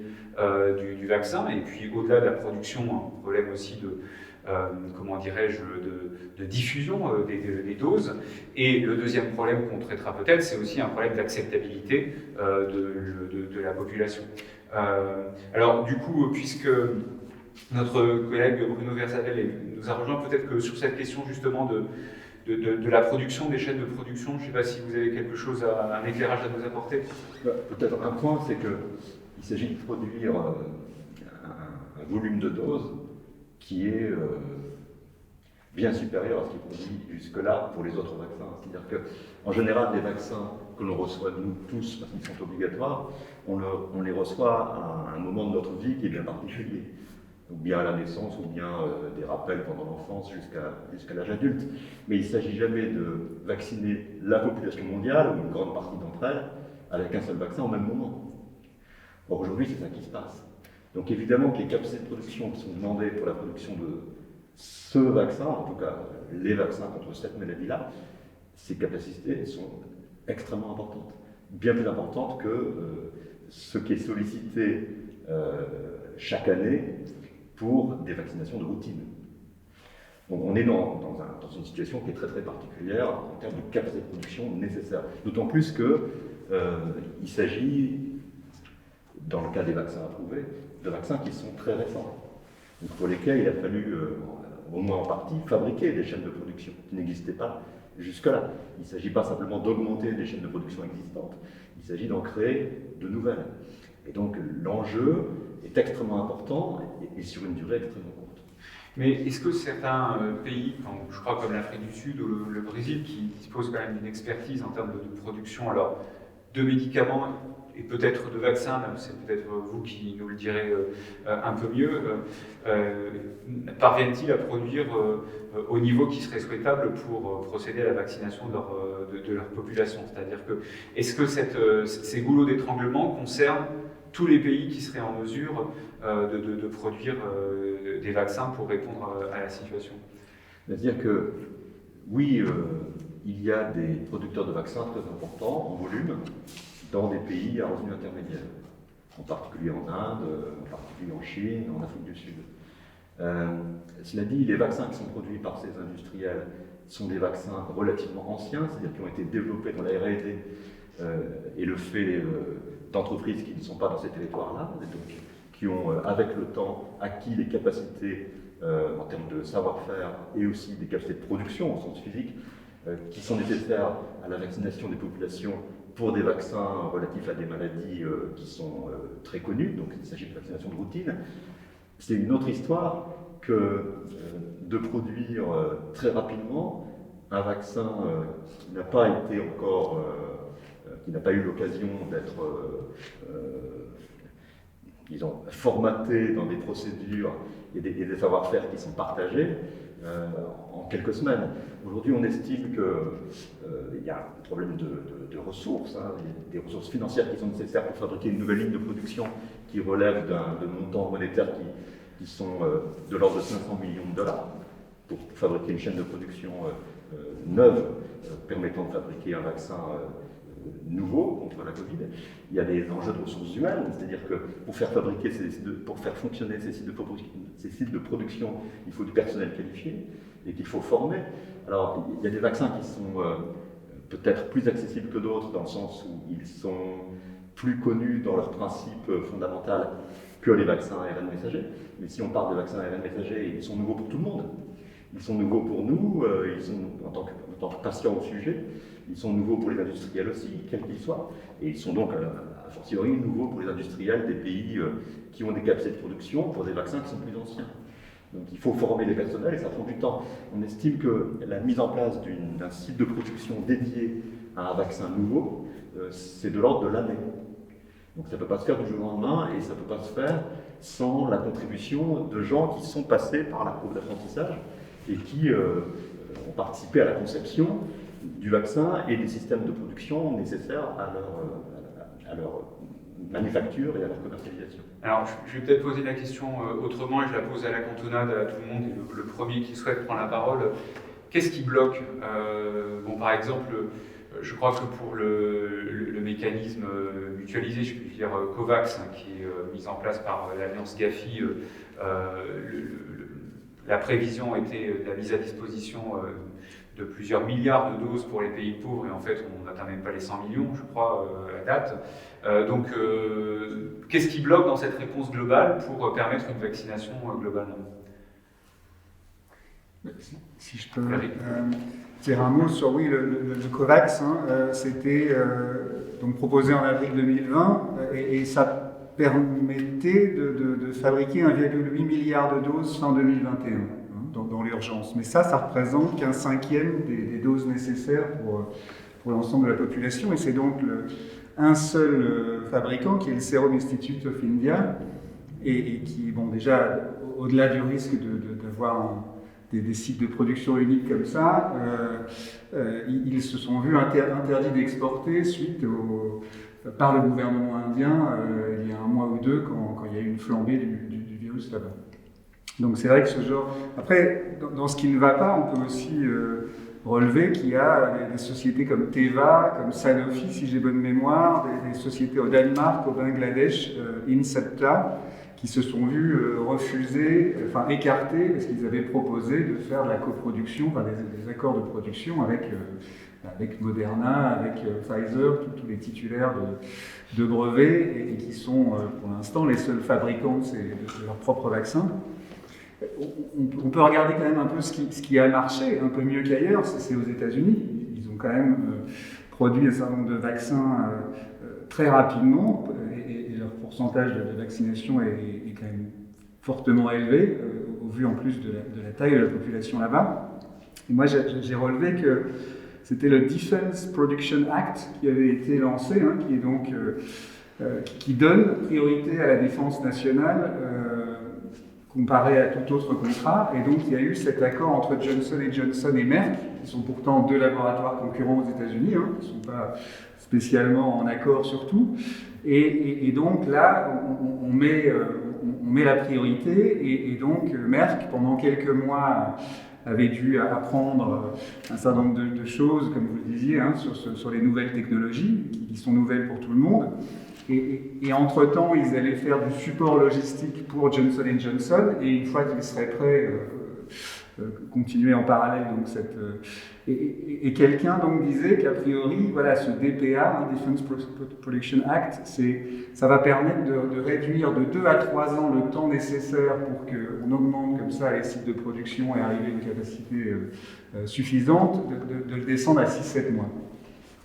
du vaccin, et puis au-delà de la production, un problème aussi comment dirais-je, de diffusion des doses. Et le deuxième problème qu'on traitera peut-être, c'est aussi un problème d'acceptabilité de la population. Alors du coup, puisque notre collègue Bruno Versavel nous a rejoint, peut-être que sur cette question justement de la production, des chaînes de production, je ne sais pas si vous avez quelque chose, un éclairage à nous apporter. Peut-être un point, c'est qu'il s'agit de produire un volume de doses qui est bien supérieur à ce qui est produit jusque-là pour les autres vaccins. C'est-à-dire qu'en général, les vaccins que l'on reçoit nous tous, parce qu'ils sont obligatoires, on les reçoit à un moment de notre vie qui est bien particulier, ou bien à la naissance, ou bien des rappels pendant l'enfance jusqu'à l'âge adulte. Mais il ne s'agit jamais de vacciner la population mondiale, ou une grande partie d'entre elles, avec un seul vaccin au même moment. Or, aujourd'hui, c'est ça qui se passe. Donc évidemment que les capacités de production qui sont demandées pour la production de ce vaccin, en tout cas les vaccins contre cette maladie-là, ces capacités sont extrêmement importantes. Bien plus importantes que ce qui est sollicité chaque année pour des vaccinations de routine. Donc on est dans une situation qui est très très particulière en termes de capacité de production nécessaire. D'autant plus qu'il s'agit, dans le cas des vaccins approuvés, de vaccins qui sont très récents, donc pour lesquels il a fallu, au moins en partie, fabriquer des chaînes de production qui n'existaient pas jusque-là. Il ne s'agit pas simplement d'augmenter des chaînes de production existantes, il s'agit d'en créer de nouvelles. Et donc l'enjeu est extrêmement important et sur une durée extrêmement courte. Mais est-ce que certains pays, je crois comme l'Afrique du Sud ou le Brésil, qui disposent quand même d'une expertise en termes de production alors, de médicaments et peut-être de vaccins, c'est peut-être vous qui nous le direz un peu mieux, parviennent-ils à produire au niveau qui serait souhaitable pour procéder à la vaccination de leur population? C'est-à-dire que, est-ce que ces goulots d'étranglement concernent tous les pays qui seraient en mesure de produire des vaccins pour répondre à la situation? C'est-à-dire que, oui, il y a des producteurs de vaccins très importants en volume, dans des pays à revenus intermédiaires, en particulier en Inde, en particulier en Chine, en Afrique du Sud. Cela dit, les vaccins qui sont produits par ces industriels sont des vaccins relativement anciens, c'est-à-dire qui ont été développés dans la R&D et le fait d'entreprises qui ne sont pas dans ces territoires-là, donc qui ont, avec le temps, acquis les capacités en termes de savoir-faire et aussi des capacités de production au sens physique, qui sont nécessaires à la vaccination des populations pour des vaccins relatifs à des maladies qui sont très connues, donc il s'agit de vaccination de routine. C'est une autre histoire que de produire très rapidement un vaccin qui n'a pas été encore, qui n'a pas eu l'occasion d'être, disons, formaté dans des procédures et des savoir-faire qui sont partagés en quelques semaines. Aujourd'hui, on estime qu'il y a un problème de ressources, hein, des ressources financières qui sont nécessaires pour fabriquer une nouvelle ligne de production qui relève de montants monétaires qui sont de l'ordre de 500 millions de dollars pour fabriquer une chaîne de production neuve permettant de fabriquer un vaccin nouveau contre la Covid. Il y a des enjeux de ressources humaines, c'est-à-dire que pour faire fonctionner ces sites de production, il faut du personnel qualifié et qu'il faut former. Alors, il y a des vaccins qui sont peut-être plus accessibles que d'autres dans le sens où ils sont plus connus dans leur principe fondamental que les vaccins ARN messagers. Mais si on parle de vaccins ARN messagers, ils sont nouveaux pour tout le monde. Ils sont nouveaux pour nous, ils sont en tant que patients au sujet. Ils sont nouveaux pour les industriels aussi, quels qu'ils soient. Et ils sont donc, a fortiori, nouveaux pour les industriels des pays qui ont des capacités de production pour des vaccins qui sont plus anciens. Donc il faut former les personnels et ça prend du temps. On estime que la mise en place d'un site de production dédié à un vaccin nouveau, c'est de l'ordre de l'année. Donc ça ne peut pas se faire du jour au lendemain et ça ne peut pas se faire sans la contribution de gens qui sont passés par la courbe d'apprentissage et qui ont participé à la conception du vaccin et des systèmes de production nécessaires à leur manufacture et à leur commercialisation. Alors, je vais peut-être poser la question autrement et je la pose à la cantonade, à tout le monde, et le premier qui souhaite prendre la parole. Qu'est-ce qui bloque par exemple, je crois que pour le mécanisme mutualisé, je puis dire COVAX, qui est mis en place par l'Alliance Gafi, la prévision était la mise à disposition de plusieurs milliards de doses pour les pays pauvres, et en fait on n'atteint même pas les 100 millions, je crois, à date. Qu'est-ce qui bloque dans cette réponse globale pour permettre une vaccination globale? Si je peux dire un mot sur le COVAX, c'était donc proposé en avril 2020 et ça permettait de fabriquer 1,8 milliard de doses fin 2021 dans l'urgence. Mais ça représente qu'un cinquième des doses nécessaires pour l'ensemble de la population et c'est donc un seul fabricant qui est le Serum Institute of India et qui, déjà, au-delà du risque d'avoir des sites de production uniques comme ça, ils se sont vus interdits d'exporter suite par le gouvernement indien il y a un mois ou deux quand il y a eu une flambée du virus là-bas. Donc c'est vrai que ce genre... Après, dans ce qui ne va pas, on peut aussi relever qu'il y a des sociétés comme Teva, comme Sanofi, si j'ai bonne mémoire, des sociétés au Danemark, au Bangladesh, Incepta, qui se sont vus écartés parce qu'ils avaient proposé de faire de la coproduction, des accords de production avec Moderna, avec Pfizer, tous les titulaires de brevets et qui sont pour l'instant les seuls fabricants de leurs propres vaccins. On peut regarder quand même un peu ce qui a marché un peu mieux qu'ailleurs, c'est aux États-Unis. Ils ont quand même produit un certain nombre de vaccins très rapidement et leur pourcentage de vaccination est quand même fortement élevé au vu en plus de la taille de la population là-bas. Et moi j'ai relevé que c'était le Defense Production Act qui avait été lancé, qui est donc qui donne priorité à la défense nationale comparé à tout autre contrat. Et donc il y a eu cet accord entre Johnson & Johnson et Merck, qui sont pourtant deux laboratoires concurrents aux États-Unis, qui ne sont pas spécialement en accord sur tout. Et donc là, on met la priorité, et donc Merck, pendant quelques mois, avait dû apprendre un certain nombre de choses, comme vous le disiez, hein, sur les nouvelles technologies, qui sont nouvelles pour tout le monde. Et entre-temps, ils allaient faire du support logistique pour Johnson & Johnson, et une fois qu'ils seraient prêts, continuer en parallèle donc et quelqu'un donc disait qu'a priori voilà ce DPA, hein, Defense Production Act, ça va permettre de réduire de 2 à 3 ans le temps nécessaire pour qu'on augmente comme ça les sites de production et arriver à une capacité suffisante, de le descendre à 6-7 mois.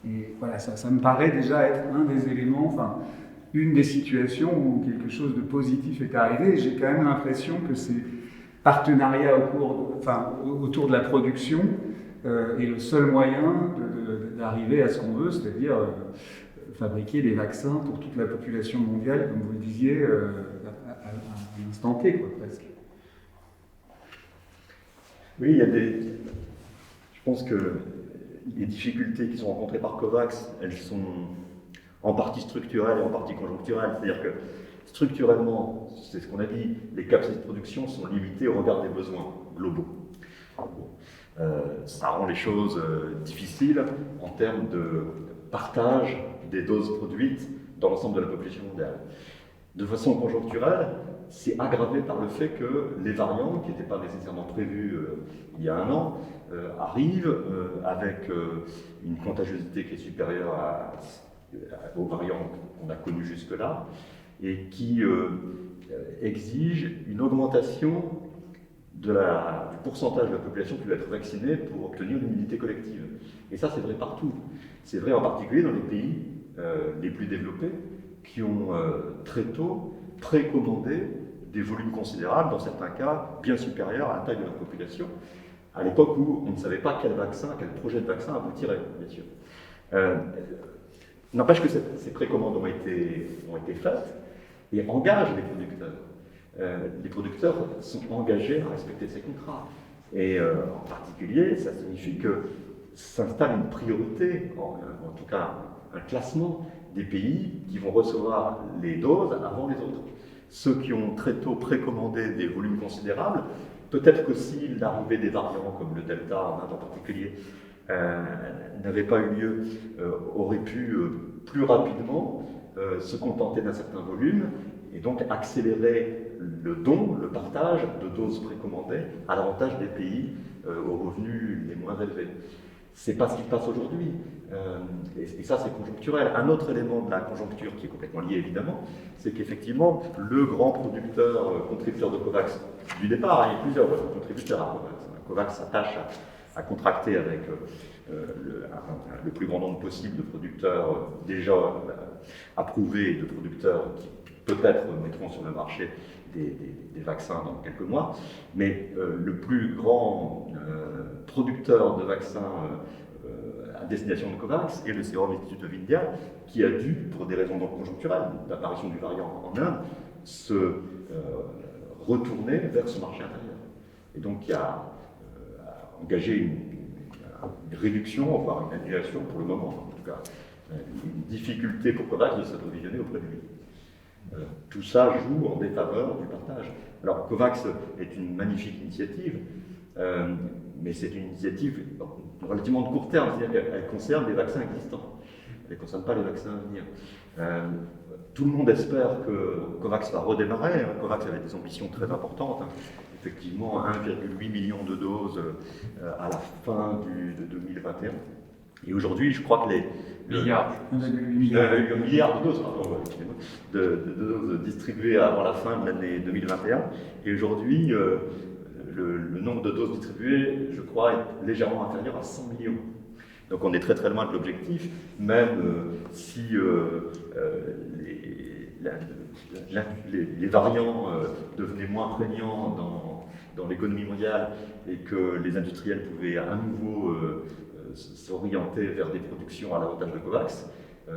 Et voilà, ça me paraît déjà être un des éléments, enfin une des situations où quelque chose de positif est arrivé, et j'ai quand même l'impression que ces partenariats autour de la production est le seul moyen d'arriver à ce qu'on veut, c'est-à-dire fabriquer des vaccins pour toute la population mondiale, comme vous le disiez, à l'instant T, quoi, presque. Oui, je pense que les difficultés qui sont rencontrées par COVAX, elles sont en partie structurelles et en partie conjoncturelles. C'est-à-dire que structurellement, c'est ce qu'on a dit, les capacités de production sont limitées au regard des besoins globaux. Ça rend les choses difficiles en termes de partage des doses produites dans l'ensemble de la population mondiale. De façon conjoncturelle, c'est aggravé par le fait que les variants, qui n'étaient pas nécessairement prévus il y a un an, arrivent avec une contagiosité qui est supérieure aux variants qu'on a connus jusque-là, et qui exige une augmentation du pourcentage de la population qui doit être vaccinée pour obtenir une immunité collective. Et ça, c'est vrai partout. C'est vrai en particulier dans les pays les plus développés qui ont très tôt précommandé des volumes considérables, dans certains cas bien supérieurs à la taille de leur population, à l'époque où on ne savait pas quel projet de vaccin aboutirait, bien sûr. N'empêche que ces précommandes ont été faites et engagent les producteurs. Les producteurs sont engagés à respecter ces contrats. Et en particulier, ça signifie que s'installe une priorité, en tout cas un classement des pays qui vont recevoir les doses avant les autres. Ceux qui ont très tôt précommandé des volumes considérables, peut-être que si l'arrivée des variants, comme le Delta en Inde en particulier, n'avait pas eu lieu, aurait pu plus rapidement se contenter d'un certain volume et donc accélérer le don, le partage de doses précommandées à l'avantage des pays aux revenus les moins élevés. C'est pas ce qui se passe aujourd'hui, et ça c'est conjoncturel. Un autre élément de la conjoncture qui est complètement lié évidemment, c'est qu'effectivement le grand contributeur de COVAX du départ, il y a plusieurs contributeurs à COVAX. COVAX s'attache à contracter avec le plus grand nombre possible de producteurs déjà approuvés et de producteurs qui peut-être mettront sur le marché des vaccins dans quelques mois, mais le plus grand producteur de vaccins à destination de COVAX est le Serum Institute of India, qui a dû, pour des raisons conjoncturelles, d'apparition du variant en Inde, se retourner vers ce marché intérieur. Et donc qui a engagé une réduction, voire une annulation pour le moment, en tout cas, une difficulté pour COVAX de s'approvisionner auprès de lui. Tout ça joue en défaveur du partage. Alors COVAX est une magnifique initiative, mais c'est une initiative relativement de court terme, c'est-à-dire qu'elle concerne les vaccins existants. Elle ne concerne pas les vaccins à venir. Tout le monde espère que COVAX va redémarrer. COVAX avait des ambitions très importantes. Effectivement, 1,8 million de doses à la fin de 2021. Et aujourd'hui, je crois que milliards de doses, pardon, de doses distribuées avant la fin de l'année 2021. Et aujourd'hui, le nombre de doses distribuées, je crois, est légèrement inférieur à 100 millions. Donc on est très très loin de l'objectif, même si les variants devenaient moins prégnants dans l'économie mondiale et que les industriels pouvaient à nouveau s'orienter vers des productions à l'avantage de COVAX, je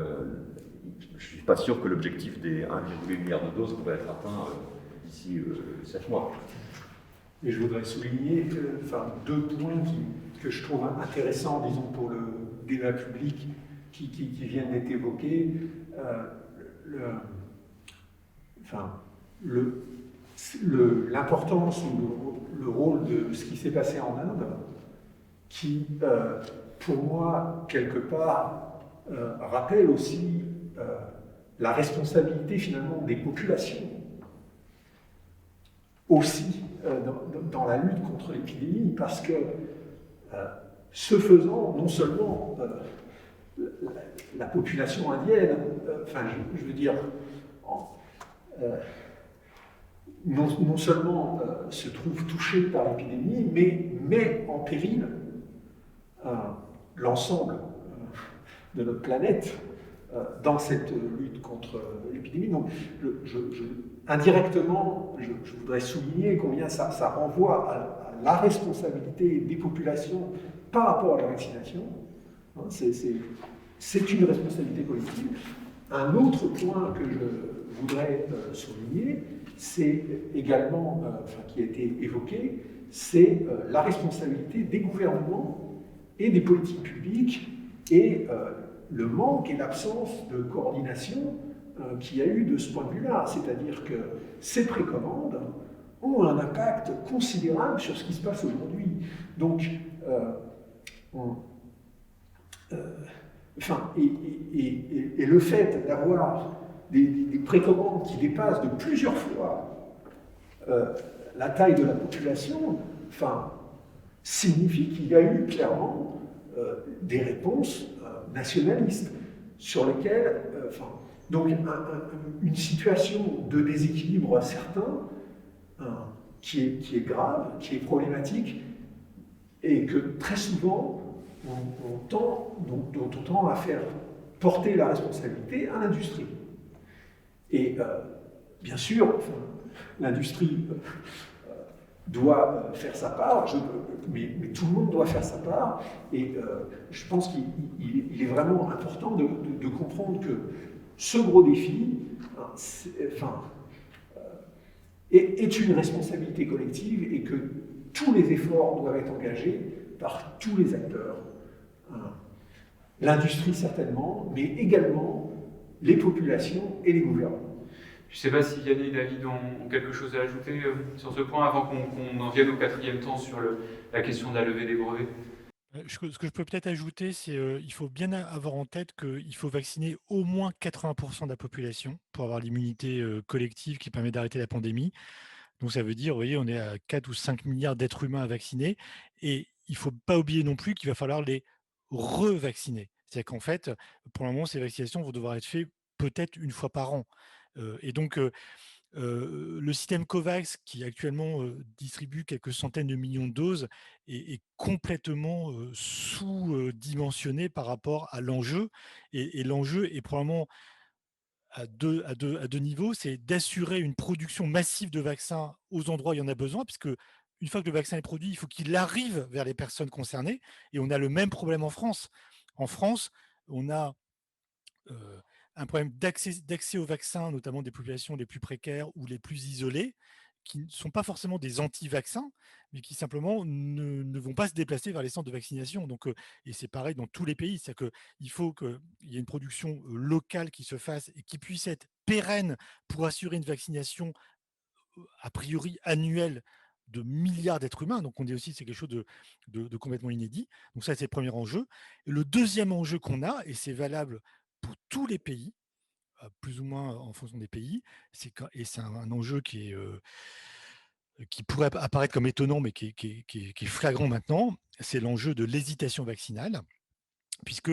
ne suis pas sûr que l'objectif des 1,8 milliard de doses pourrait être atteint d'ici 7 mois. Et je voudrais souligner deux points que je trouve intéressants, disons, pour le débat public qui viennent d'être évoqués. l'importance ou le rôle de ce qui s'est passé en Inde, qui, pour moi, quelque part, rappelle aussi la responsabilité finalement des populations, aussi dans la lutte contre l'épidémie, parce que ce faisant, non seulement la population indienne, enfin je veux dire, non seulement se trouve touchée par l'épidémie, mais met en péril l'ensemble de notre planète dans cette lutte contre l'épidémie. Donc, indirectement, je voudrais souligner combien ça renvoie à la responsabilité des populations par rapport à la vaccination. C'est une responsabilité collective. Un autre point que je voudrais souligner, c'est également, qui a été évoqué, c'est la responsabilité des gouvernements et des politiques publiques et le manque et l'absence de coordination qu'il y a eu de ce point de vue-là. C'est-à-dire que ces précommandes ont un impact considérable sur ce qui se passe aujourd'hui. Donc, et le fait d'avoir des précommandes qui dépassent de plusieurs fois la taille de la population, signifie qu'il y a eu clairement des réponses nationalistes sur lesquelles, donc une situation de déséquilibre certain qui est grave, qui est problématique, et que très souvent dont on tend à faire porter la responsabilité à l'industrie. Et bien sûr, l'industrie doit faire sa part, mais tout le monde doit faire sa part, et je pense qu'il est vraiment important de comprendre que ce gros défi est une responsabilité collective et que tous les efforts doivent être engagés par tous les acteurs. L'industrie certainement, mais également les populations et les gouvernements. Je ne sais pas si Yann et David ont quelque chose à ajouter sur ce point avant qu'on en vienne au quatrième temps sur la question de la levée des brevets. Ce que je peux peut-être ajouter, c'est qu'il faut bien avoir en tête qu'il faut vacciner au moins 80% de la population pour avoir l'immunité collective qui permet d'arrêter la pandémie. Donc ça veut dire, vous voyez, on est à 4 ou 5 milliards d'êtres humains à vacciner et il ne faut pas oublier non plus qu'il va falloir les revacciner. C'est-à-dire qu'en fait, pour le moment, ces vaccinations vont devoir être faites peut-être une fois par an. Et donc, le système COVAX, qui actuellement distribue quelques centaines de millions de doses, est complètement sous-dimensionné par rapport à l'enjeu. Et l'enjeu est probablement à deux niveaux. C'est d'assurer une production massive de vaccins aux endroits où il y en a besoin, puisque une fois que le vaccin est produit, il faut qu'il arrive vers les personnes concernées. Et on a le même problème en France. En France, on a un problème d'accès aux vaccins, notamment des populations les plus précaires ou les plus isolées, qui ne sont pas forcément des anti-vaccins, mais qui simplement ne vont pas se déplacer vers les centres de vaccination. Donc, et c'est pareil dans tous les pays. C'est-à-dire qu'il faut qu'il y ait une production locale qui se fasse et qui puisse être pérenne pour assurer une vaccination a priori annuelle de milliards d'êtres humains. Donc, on dit aussi que c'est quelque chose de complètement inédit. Donc, ça, c'est le premier enjeu. Et le deuxième enjeu qu'on a, et c'est valable pour tous les pays, plus ou moins en fonction des pays, et c'est un enjeu qui pourrait apparaître comme étonnant, mais qui est flagrant maintenant, c'est l'enjeu de l'hésitation vaccinale. Puisque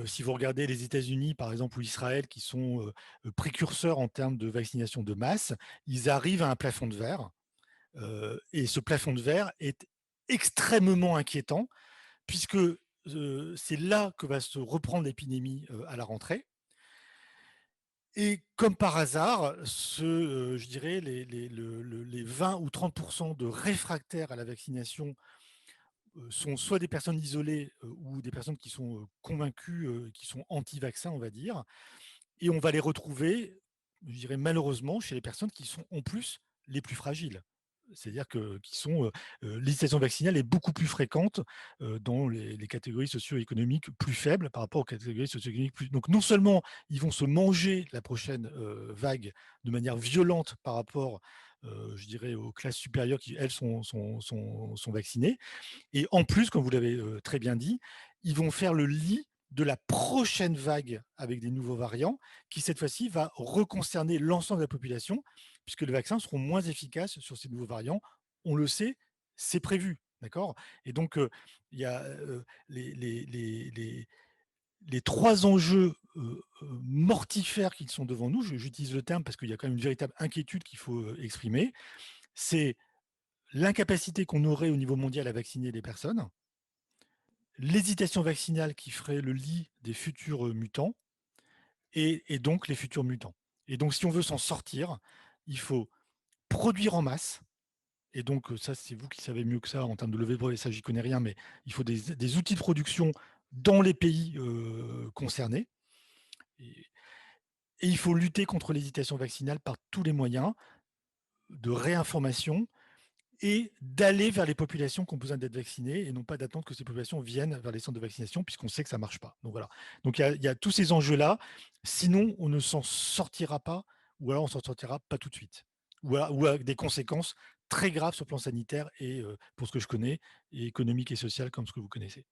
si vous regardez les États-Unis, par exemple, ou Israël, qui sont précurseurs en termes de vaccination de masse, ils arrivent à un plafond de verre. Et ce plafond de verre est extrêmement inquiétant, puisque c'est là que va se reprendre l'épidémie à la rentrée. Et comme par hasard, je dirais, les 20 ou 30% de réfractaires à la vaccination sont soit des personnes isolées ou des personnes qui sont convaincues, qui sont anti-vaccins, on va dire. Et on va les retrouver, je dirais malheureusement, chez les personnes qui sont en plus les plus fragiles. C'est-à-dire que l'hésitation vaccinale est beaucoup plus fréquente dans les catégories socio-économiques plus faibles par rapport aux catégories socio-économiques plus. Donc non seulement ils vont se manger la prochaine vague de manière violente par rapport je dirais, aux classes supérieures qui, elles, sont vaccinées. Et en plus, comme vous l'avez très bien dit, ils vont faire le lit de la prochaine vague avec des nouveaux variants qui, cette fois-ci, va reconcerner l'ensemble de la population puisque les vaccins seront moins efficaces sur ces nouveaux variants. On le sait, c'est prévu. D'accord. Et donc, il y a les trois enjeux mortifères qui sont devant nous. J'utilise le terme parce qu'il y a quand même une véritable inquiétude qu'il faut exprimer. C'est l'incapacité qu'on aurait au niveau mondial à vacciner les personnes, l'hésitation vaccinale qui ferait le lit des futurs mutants et donc les futurs mutants. Et donc, si on veut s'en sortir, il faut produire en masse. Et donc, ça, c'est vous qui savez mieux que ça en termes de levée de brevets, ça, j'y connais rien, mais il faut des outils de production dans les pays concernés. Et il faut lutter contre l'hésitation vaccinale par tous les moyens de réinformation et d'aller vers les populations qui ont besoin d'être vaccinées et non pas d'attendre que ces populations viennent vers les centres de vaccination puisqu'on sait que ça ne marche pas. Donc voilà. Donc il y a tous ces enjeux-là. Sinon, on ne s'en sortira pas ou alors on s'en sortira pas tout de suite. Ou avec des conséquences très graves sur le plan sanitaire et pour ce que je connais, et économique et social comme ce que vous connaissez.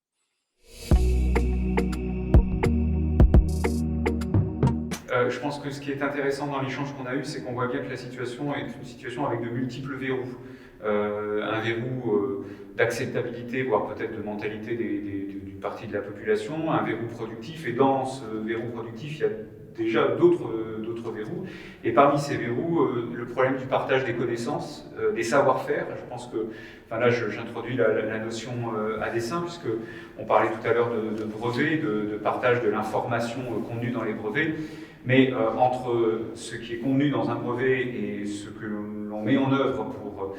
Je pense que ce qui est intéressant dans l'échange qu'on a eu, c'est qu'on voit bien que la situation est une situation avec de multiples verrous. Un verrou d'acceptabilité, voire peut-être de mentalité d'une partie de la population, un verrou productif, et dans ce verrou productif, il y a déjà d'autres verrous. Et parmi ces verrous, le problème du partage des connaissances, des savoir-faire, je pense que, enfin là j'introduis la notion à dessein, puisque on parlait tout à l'heure de brevets, de partage de l'information contenue dans les brevets. Mais entre ce qui est contenu dans un brevet et ce que l'on met en œuvre pour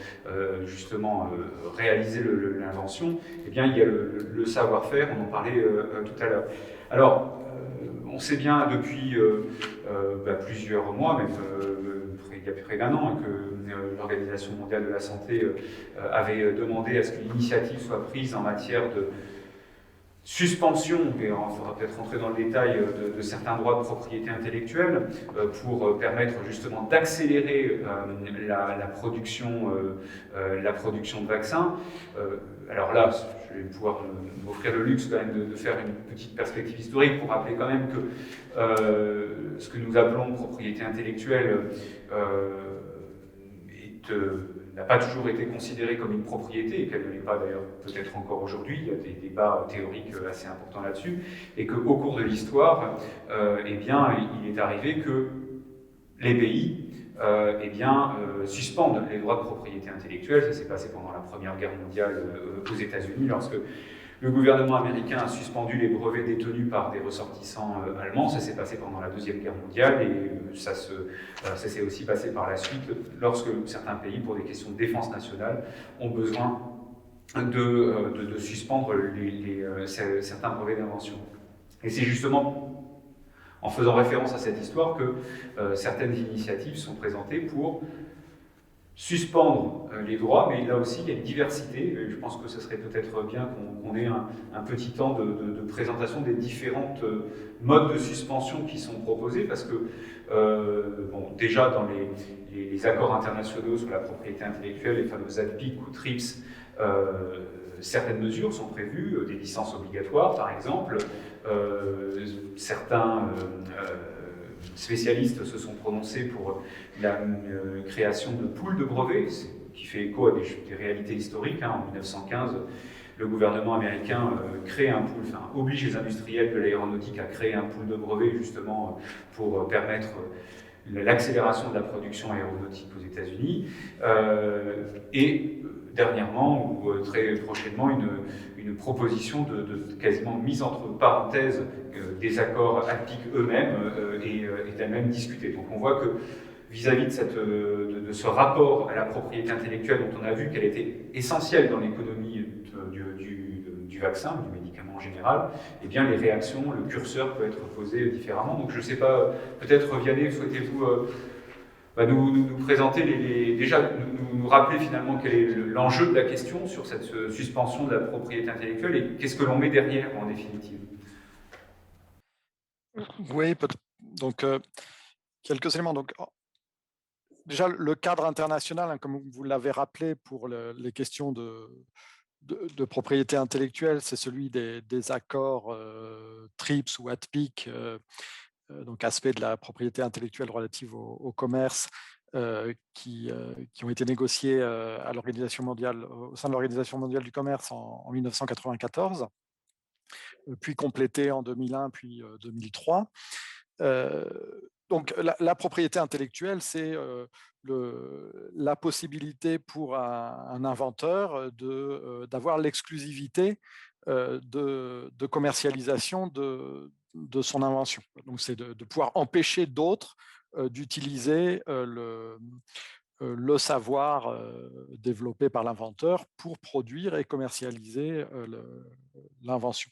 justement réaliser l'invention, eh bien, il y a le savoir-faire, on en parlait tout à l'heure. Alors, on sait bien depuis plusieurs mois, même il y a près d'1 an, que l'Organisation mondiale de la santé avait demandé à ce que l'initiative soit prise en matière de suspension, et on faudra peut-être rentrer dans le détail de certains droits de propriété intellectuelle pour permettre justement d'accélérer la production de vaccins. Alors là, je vais pouvoir m'offrir le luxe quand même de faire une petite perspective historique pour rappeler quand même que ce que nous appelons propriété intellectuelle n'a pas toujours été considérée comme une propriété, et qu'elle ne l'est pas d'ailleurs peut-être encore aujourd'hui. Il y a des débats théoriques assez importants là-dessus, et qu'au cours de l'histoire, eh bien, il est arrivé que les pays suspendent les droits de propriété intellectuelle. Ça s'est passé pendant la Première Guerre mondiale aux États-Unis, lorsque le gouvernement américain a suspendu les brevets détenus par des ressortissants allemands. Ça s'est passé pendant la Deuxième Guerre mondiale, et ça s'est aussi passé par la suite lorsque certains pays, pour des questions de défense nationale, ont besoin de suspendre certains brevets d'invention. Et c'est justement en faisant référence à cette histoire que certaines initiatives sont présentées pour suspendre les droits, mais là aussi il y a une diversité. Je pense que ce serait peut-être bien qu'on ait un petit temps de présentation des différentes modes de suspension qui sont proposés, parce que déjà dans les accords internationaux sur la propriété intellectuelle, les fameux ADPIC ou TRIPS, certaines mesures sont prévues, des licences obligatoires par exemple. Certains spécialistes se sont prononcés pour la création de pools de brevets, qui fait écho à des réalités historiques. En 1915, le gouvernement américain crée un pool, oblige les industriels de l'aéronautique à créer un pool de brevets justement pour permettre l'accélération de la production aéronautique aux États-Unis. Et dernièrement, ou très prochainement, une proposition de quasiment mise entre parenthèses des accords ADPIC eux-mêmes est elle-même discutée. Donc on voit que vis-à-vis de ce rapport à la propriété intellectuelle, dont on a vu qu'elle était essentielle dans l'économie du vaccin, du médicament en général, eh bien les réactions, le curseur peut être posé différemment. Donc je ne sais pas, peut-être Vianney, souhaitez-vous nous présenter déjà nous rappeler finalement quel est l'enjeu de la question sur cette suspension de la propriété intellectuelle, et qu'est-ce que l'on met derrière en définitive? Oui, donc quelques éléments. Donc, déjà, le cadre international, hein, comme vous l'avez rappelé, pour les questions de propriété intellectuelle, c'est celui des accords TRIPS ou ATPIC, donc aspect de la propriété intellectuelle relative au commerce, qui ont été négociés à l'Organisation mondiale, au sein de l'Organisation mondiale du commerce en 1994, puis complétés en 2001, puis 2003. Donc la propriété intellectuelle, c'est la possibilité pour un inventeur d'avoir l'exclusivité de commercialisation de son invention. Donc c'est de pouvoir empêcher d'autres d'utiliser le savoir développé par l'inventeur pour produire et commercialiser l'invention.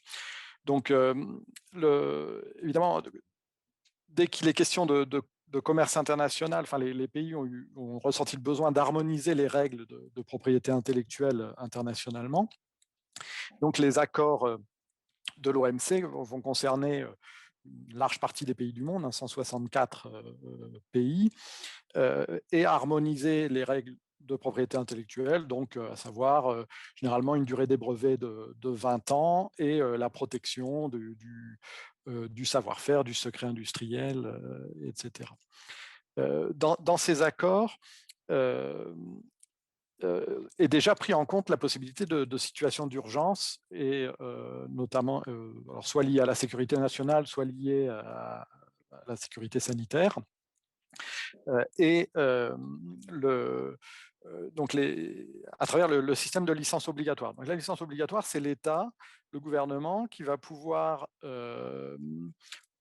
Donc évidemment, dès qu'il est question de commerce international, enfin, les pays ont ressenti le besoin d'harmoniser les règles de propriété intellectuelle internationalement. Donc les accords de l'OMC vont concerner une large partie des pays du monde, 164 pays, et harmoniser les règles de propriété intellectuelle, donc à savoir généralement une durée des brevets de 20 ans et la protection du savoir-faire, du secret industriel, etc. Dans ces accords, est déjà pris en compte la possibilité de situations d'urgence, et notamment alors soit liées à la sécurité nationale, soit liées à la sécurité sanitaire. Et donc à travers le système de licence obligatoire. Donc la licence obligatoire, c'est l'État, le gouvernement, qui va pouvoir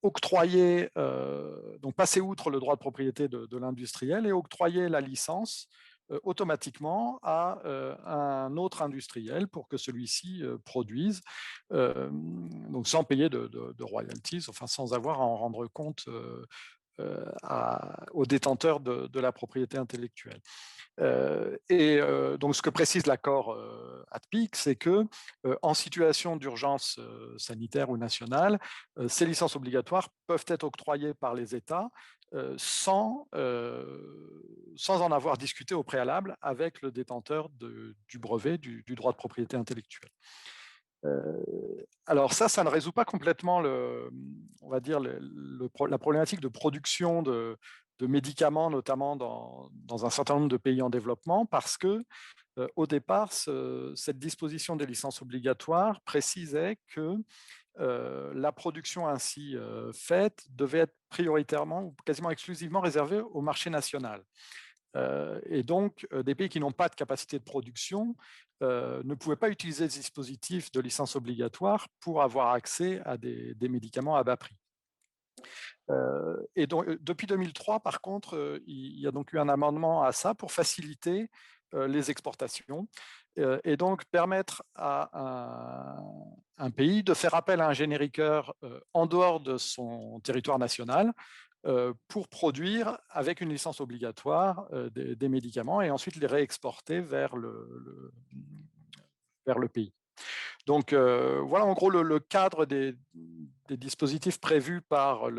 octroyer, donc passer outre le droit de propriété de l'industriel et octroyer la licence automatiquement à un autre industriel pour que celui-ci produise, donc sans payer de royalties, enfin sans avoir à en rendre compte aux détenteurs de la propriété intellectuelle. Donc, ce que précise l'accord ATPIC, c'est que en situation d'urgence sanitaire ou nationale, ces licences obligatoires peuvent être octroyées par les États sans en avoir discuté au préalable avec le détenteur du brevet, du droit de propriété intellectuelle. Alors ça ne résout pas complètement on va dire la problématique de production de médicaments, notamment dans un certain nombre de pays en développement, parce que au départ, cette disposition des licences obligatoires précisait que la production ainsi faite devait être prioritairement ou quasiment exclusivement réservée au marché national. Et donc, des pays qui n'ont pas de capacité de production ne pouvaient pas utiliser ce dispositif de licence obligatoire pour avoir accès à des médicaments à bas prix. Et donc, depuis 2003, par contre, il y a donc eu un amendement à ça pour faciliter les exportations et donc permettre à un pays de faire appel à un génériqueur en dehors de son territoire national pour produire avec une licence obligatoire des médicaments et ensuite les réexporter vers le pays. Donc voilà en gros le cadre des dispositifs prévus par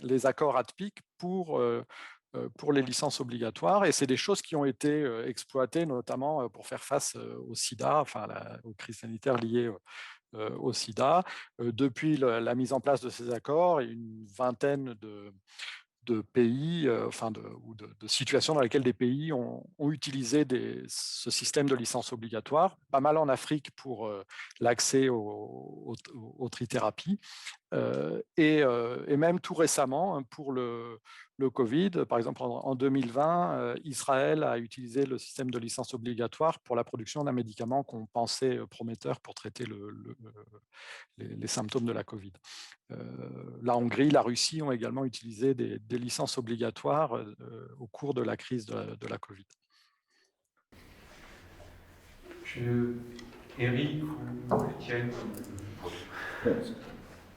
les accords ATPIC pour les licences obligatoires, et c'est des choses qui ont été exploitées notamment pour faire face au sida, enfin aux crises sanitaires liées au sida. Depuis la mise en place de ces accords, une vingtaine de pays, ou de situations dans lesquelles des pays ont utilisé ce système de licence obligatoire, pas mal en Afrique pour l'accès aux trithérapies, et même tout récemment pour le Covid. Par exemple, en 2020, Israël a utilisé le système de licence obligatoire pour la production d'un médicament qu'on pensait prometteur pour traiter les symptômes de la Covid. La Hongrie, la Russie ont également utilisé des licences obligatoires au cours de la crise de la Covid. Eric ou Étienne?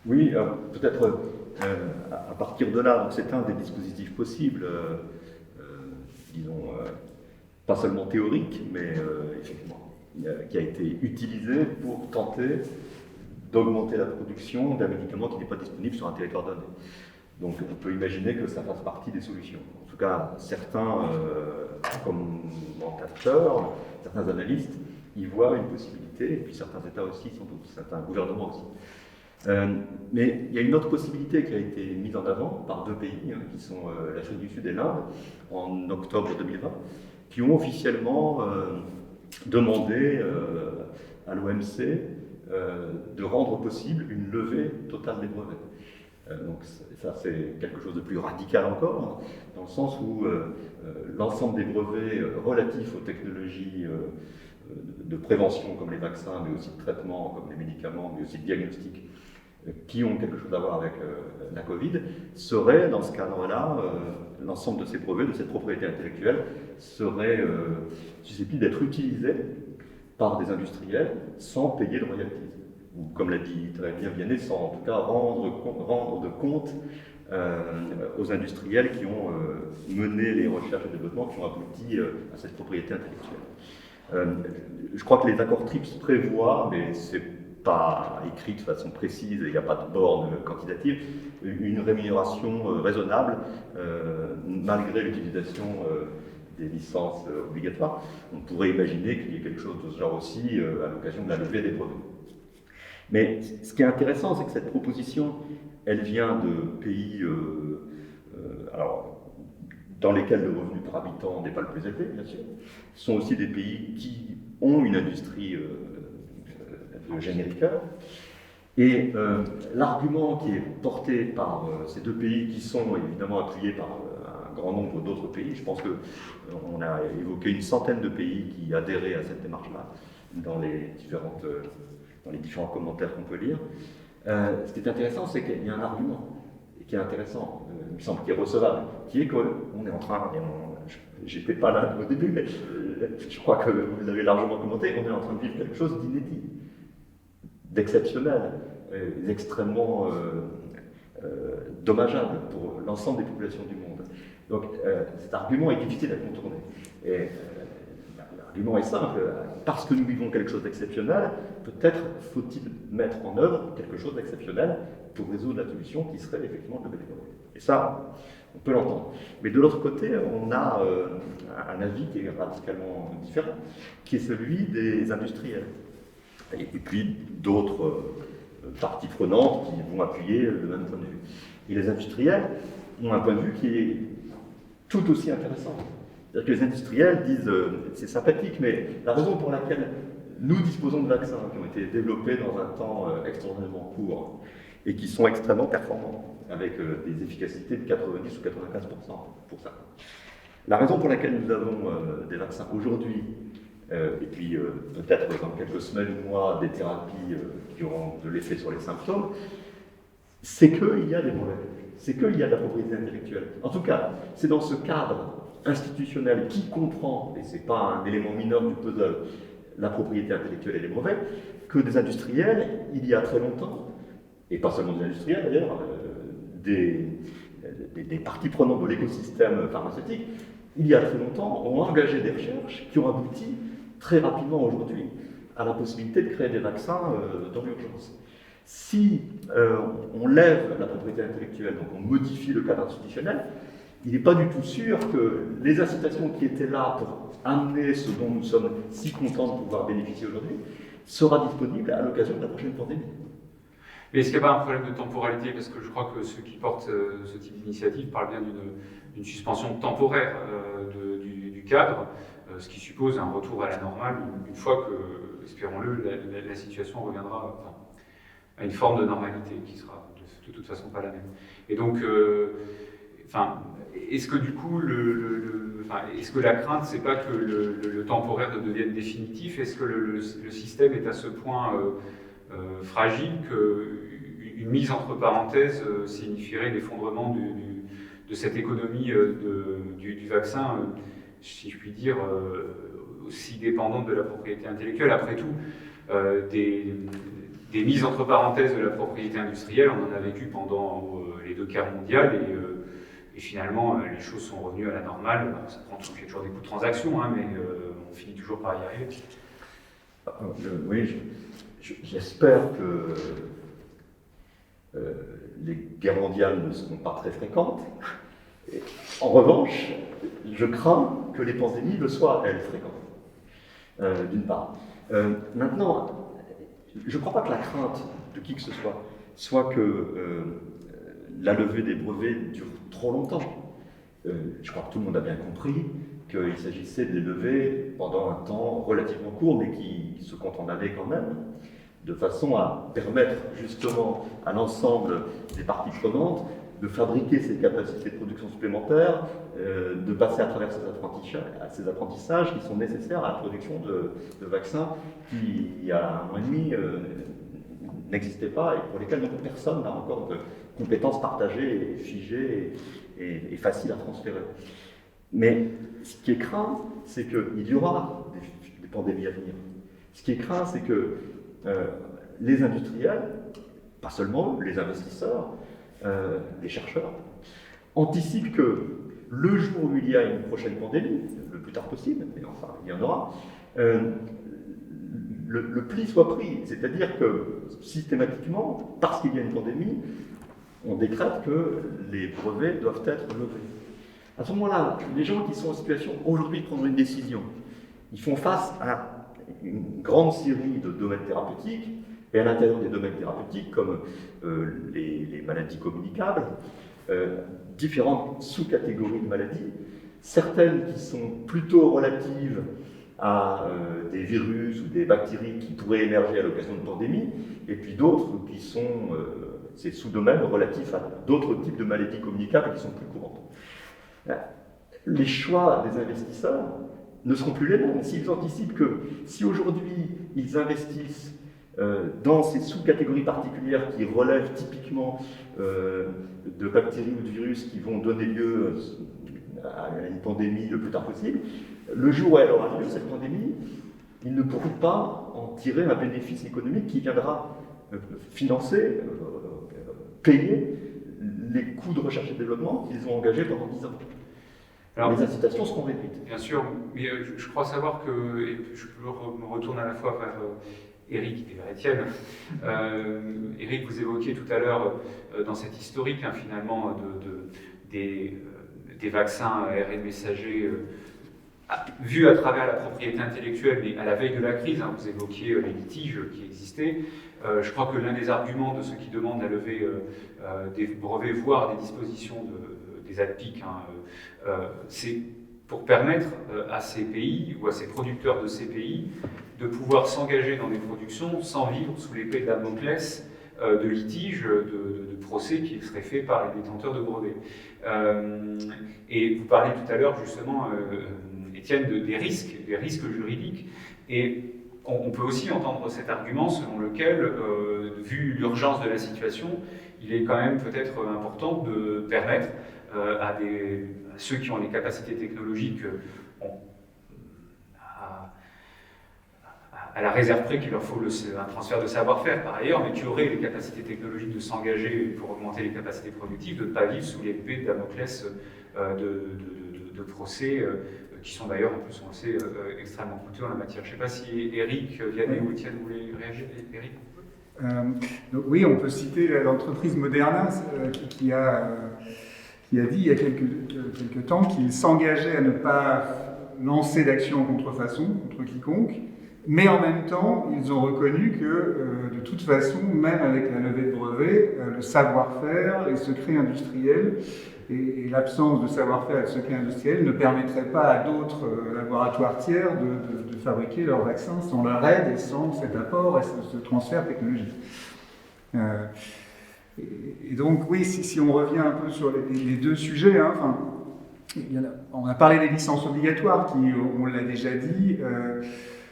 Oui, peut-être à partir de là, c'est un des dispositifs possibles, disons, pas seulement théorique, mais effectivement, qui a été utilisé pour tenter d'augmenter la production d'un médicament qui n'est pas disponible sur un territoire donné. Donc on peut imaginer que ça fasse partie des solutions. tout cas certains commentateurs, certains analystes, y voient une possibilité, et puis certains États aussi, sans doute, certains gouvernements aussi. Mais il y a une autre possibilité qui a été mise en avant par deux pays, qui sont l'Afrique du Sud et l'Inde, en octobre 2020, qui ont officiellement demandé à l'OMC de rendre possible une levée totale des brevets. Donc ça, c'est quelque chose de plus radical encore, dans le sens où l'ensemble des brevets relatifs aux technologies de prévention comme les vaccins, mais aussi de traitement comme les médicaments, mais aussi de diagnostic, qui ont quelque chose à voir avec la Covid, seraient, dans ce cadre-là, l'ensemble de ces brevets, de cette propriété intellectuelle, seraient susceptibles d'être utilisés par des industriels sans payer de royalties. Ou, comme l'a dit très bien Vianney, sans en tout cas rendre de compte aux industriels qui ont mené les recherches et développements qui ont abouti à cette propriété intellectuelle. Je crois que les accords TRIPS prévoient, mais c'est pas écrit de façon précise, il n'y a pas de borne quantitative, une rémunération raisonnable malgré l'utilisation des licences obligatoires. On pourrait imaginer qu'il y ait quelque chose de ce genre aussi à l'occasion de la levée des brevets. Mais ce qui est intéressant, c'est que cette proposition, elle vient de pays alors, dans lesquels le revenu par habitant n'est pas le plus élevé, bien sûr. Ce sont aussi des pays qui ont une industrie de génériqueurs. Et l'argument qui est porté par ces deux pays, qui sont évidemment appuyés par un grand nombre d'autres pays, je pense qu'on a évoqué une centaine de pays qui adhéraient à cette démarche-là dans les différents commentaires qu'on peut lire. Ce qui est intéressant, c'est qu'il y a un argument qui est intéressant, il me semble, qui est recevable, qui est qu'on est en train, j'étais pas là au début, mais je crois que vous l'avez largement commenté, on est en train de vivre quelque chose d'inédit, d'exceptionnel, d'extrêmement dommageable pour l'ensemble des populations du monde. Donc cet argument est difficile à contourner. Et l'argument est simple, parce que nous vivons quelque chose d'exceptionnel, peut-être faut-il mettre en œuvre quelque chose d'exceptionnel pour résoudre la solution qui serait effectivement de lever les brevets. Et ça, on peut l'entendre. Mais de l'autre côté, on a un avis qui est radicalement différent, qui est celui des industriels. Et puis d'autres parties prenantes qui vont appuyer le même point de vue. Et les industriels ont un point de vue qui est tout aussi intéressant. C'est-à-dire que les industriels disent, c'est sympathique, mais la raison pour laquelle nous disposons de vaccins qui ont été développés dans un temps extraordinairement court et qui sont extrêmement performants, avec des efficacités de 90 ou 95% pour ça. La raison pour laquelle nous avons des vaccins aujourd'hui, et puis peut-être dans quelques semaines ou mois, des thérapies qui auront de l'effet sur les symptômes, c'est qu'il y a des brevets, c'est qu'il y a de la propriété intellectuelle. En tout cas, c'est dans ce cadre institutionnel qui comprend, et ce n'est pas un élément mineur du puzzle, la propriété intellectuelle et les brevets, que des industriels, il y a très longtemps, et pas seulement des industriels d'ailleurs, des parties prenantes de l'écosystème pharmaceutique, il y a très longtemps, ont engagé des recherches qui ont abouti très rapidement aujourd'hui à la possibilité de créer des vaccins dans l'urgence. Si on lève la propriété intellectuelle, donc on modifie le cadre institutionnel, il n'est pas du tout sûr que les incitations qui étaient là pour amener ce dont nous sommes si contents de pouvoir bénéficier aujourd'hui sera disponible à l'occasion de la prochaine pandémie. Mais est-ce qu'il n'y a pas un problème de temporalité? Parce que je crois que ceux qui portent ce type d'initiative parlent bien d'une suspension temporaire du cadre, ce qui suppose un retour à la normale une fois que, espérons-le, la situation reviendra à une forme de normalité qui sera de toute façon pas la même. Et donc, est-ce que du coup, est-ce que la crainte, c'est pas que le temporaire devienne définitif? Est-ce que le système est à ce point fragile qu'une mise entre parenthèses signifierait l'effondrement de cette économie du vaccin, si je puis dire, aussi dépendante de la propriété intellectuelle? Après tout, des mises entre parenthèses de la propriété industrielle, on en a vécu pendant les deux guerres mondiales, et finalement les choses sont revenues à la normale. Ça prend toujours des coûts de transaction, mais on finit toujours par y arriver. Oui, j'espère que les guerres mondiales ne seront pas très fréquentes, En revanche, je crains que les pandémies le soient, elles, fréquentes, d'une part. Maintenant, je ne crois pas que la crainte de qui que ce soit que la levée des brevets dure trop longtemps. Je crois que tout le monde a bien compris qu'il s'agissait de les lever pendant un temps relativement court, mais qui se compte en années quand même, de façon à permettre justement à l'ensemble des parties prenantes de fabriquer ces capacités de production supplémentaires, de passer à travers ces apprentissages qui sont nécessaires à la production de vaccins qui, il y a un an et demi, n'existaient pas et pour lesquels donc, personne n'a encore de compétences partagées et figées et faciles à transférer. Mais ce qui est craint, c'est qu'il y aura des pandémies à venir. Ce qui est craint, c'est que les industriels, pas seulement les investisseurs, les chercheurs, anticipent que le jour où il y a une prochaine pandémie, le plus tard possible, mais enfin il y en aura, le pli soit pris. C'est-à-dire que systématiquement, parce qu'il y a une pandémie, on décrète que les brevets doivent être levés. À ce moment-là, les gens qui sont en situation aujourd'hui de prendre une décision, ils font face à une grande série de domaines thérapeutiques, et à l'intérieur des domaines thérapeutiques, comme les maladies communicables, différentes sous-catégories de maladies, certaines qui sont plutôt relatives à des virus ou des bactéries qui pourraient émerger à l'occasion de pandémies, et puis d'autres qui sont ces sous-domaines relatifs à d'autres types de maladies communicables qui sont plus courantes. Les choix des investisseurs ne seront plus les mêmes. S'ils anticipent que si aujourd'hui ils investissent dans ces sous-catégories particulières qui relèvent typiquement de bactéries ou de virus qui vont donner lieu à une pandémie le plus tard possible, le jour où elle aura lieu, cette pandémie, ils ne pourront pas en tirer un bénéfice économique qui viendra financer, payer les coûts de recherche et développement qu'ils ont engagés pendant 10 ans. Alors, les incitations seront réduites. Bien sûr, mais je crois savoir que, et je me retourne à la fois vers Eric et vers Étienne. Eric, vous évoquiez tout à l'heure dans cette historique finalement des vaccins ARN messagers vus à travers la propriété intellectuelle, mais à la veille de la crise, vous évoquiez les litiges qui existaient. Je crois que l'un des arguments de ceux qui demandent la levée des brevets, voire des dispositions des ADPIC, c'est pour permettre à ces pays ou à ces producteurs de ces pays de pouvoir s'engager dans des productions sans vivre sous l'épée de Damoclès de litiges, de procès qui seraient faits par les détenteurs de brevets. Et vous parliez tout à l'heure justement, Étienne, des risques juridiques. Et on peut aussi entendre cet argument selon lequel, vu l'urgence de la situation, il est quand même peut-être important de permettre à ceux qui ont les capacités technologiques, à la réserve près qu'il leur faut un transfert de savoir-faire par ailleurs, mais qui auraient les capacités technologiques de s'engager pour augmenter les capacités productives, de ne pas vivre sous l'épée de Damoclès de procès, qui sont d'ailleurs, en plus, on le sait, extrêmement coûteux en la matière. Je ne sais pas si Eric, Vianney ou Étienne voulaient réagir. Eric ? Donc, oui, on peut citer l'entreprise Moderna qui a dit il y a quelques temps qu'il s'engageait à ne pas lancer d'action en contrefaçon contre quiconque, mais en même temps, ils ont reconnu que de toute façon, même avec la levée de brevets, le savoir-faire, les secrets industriels et l'absence de savoir-faire et de secrets industriels ne permettraient pas à d'autres laboratoires tiers de fabriquer leurs vaccins sans leur aide et sans cet apport et ce transfert technologique. Et donc, oui, si on revient un peu sur les deux sujets, on a parlé des licences obligatoires qui, on l'a déjà dit,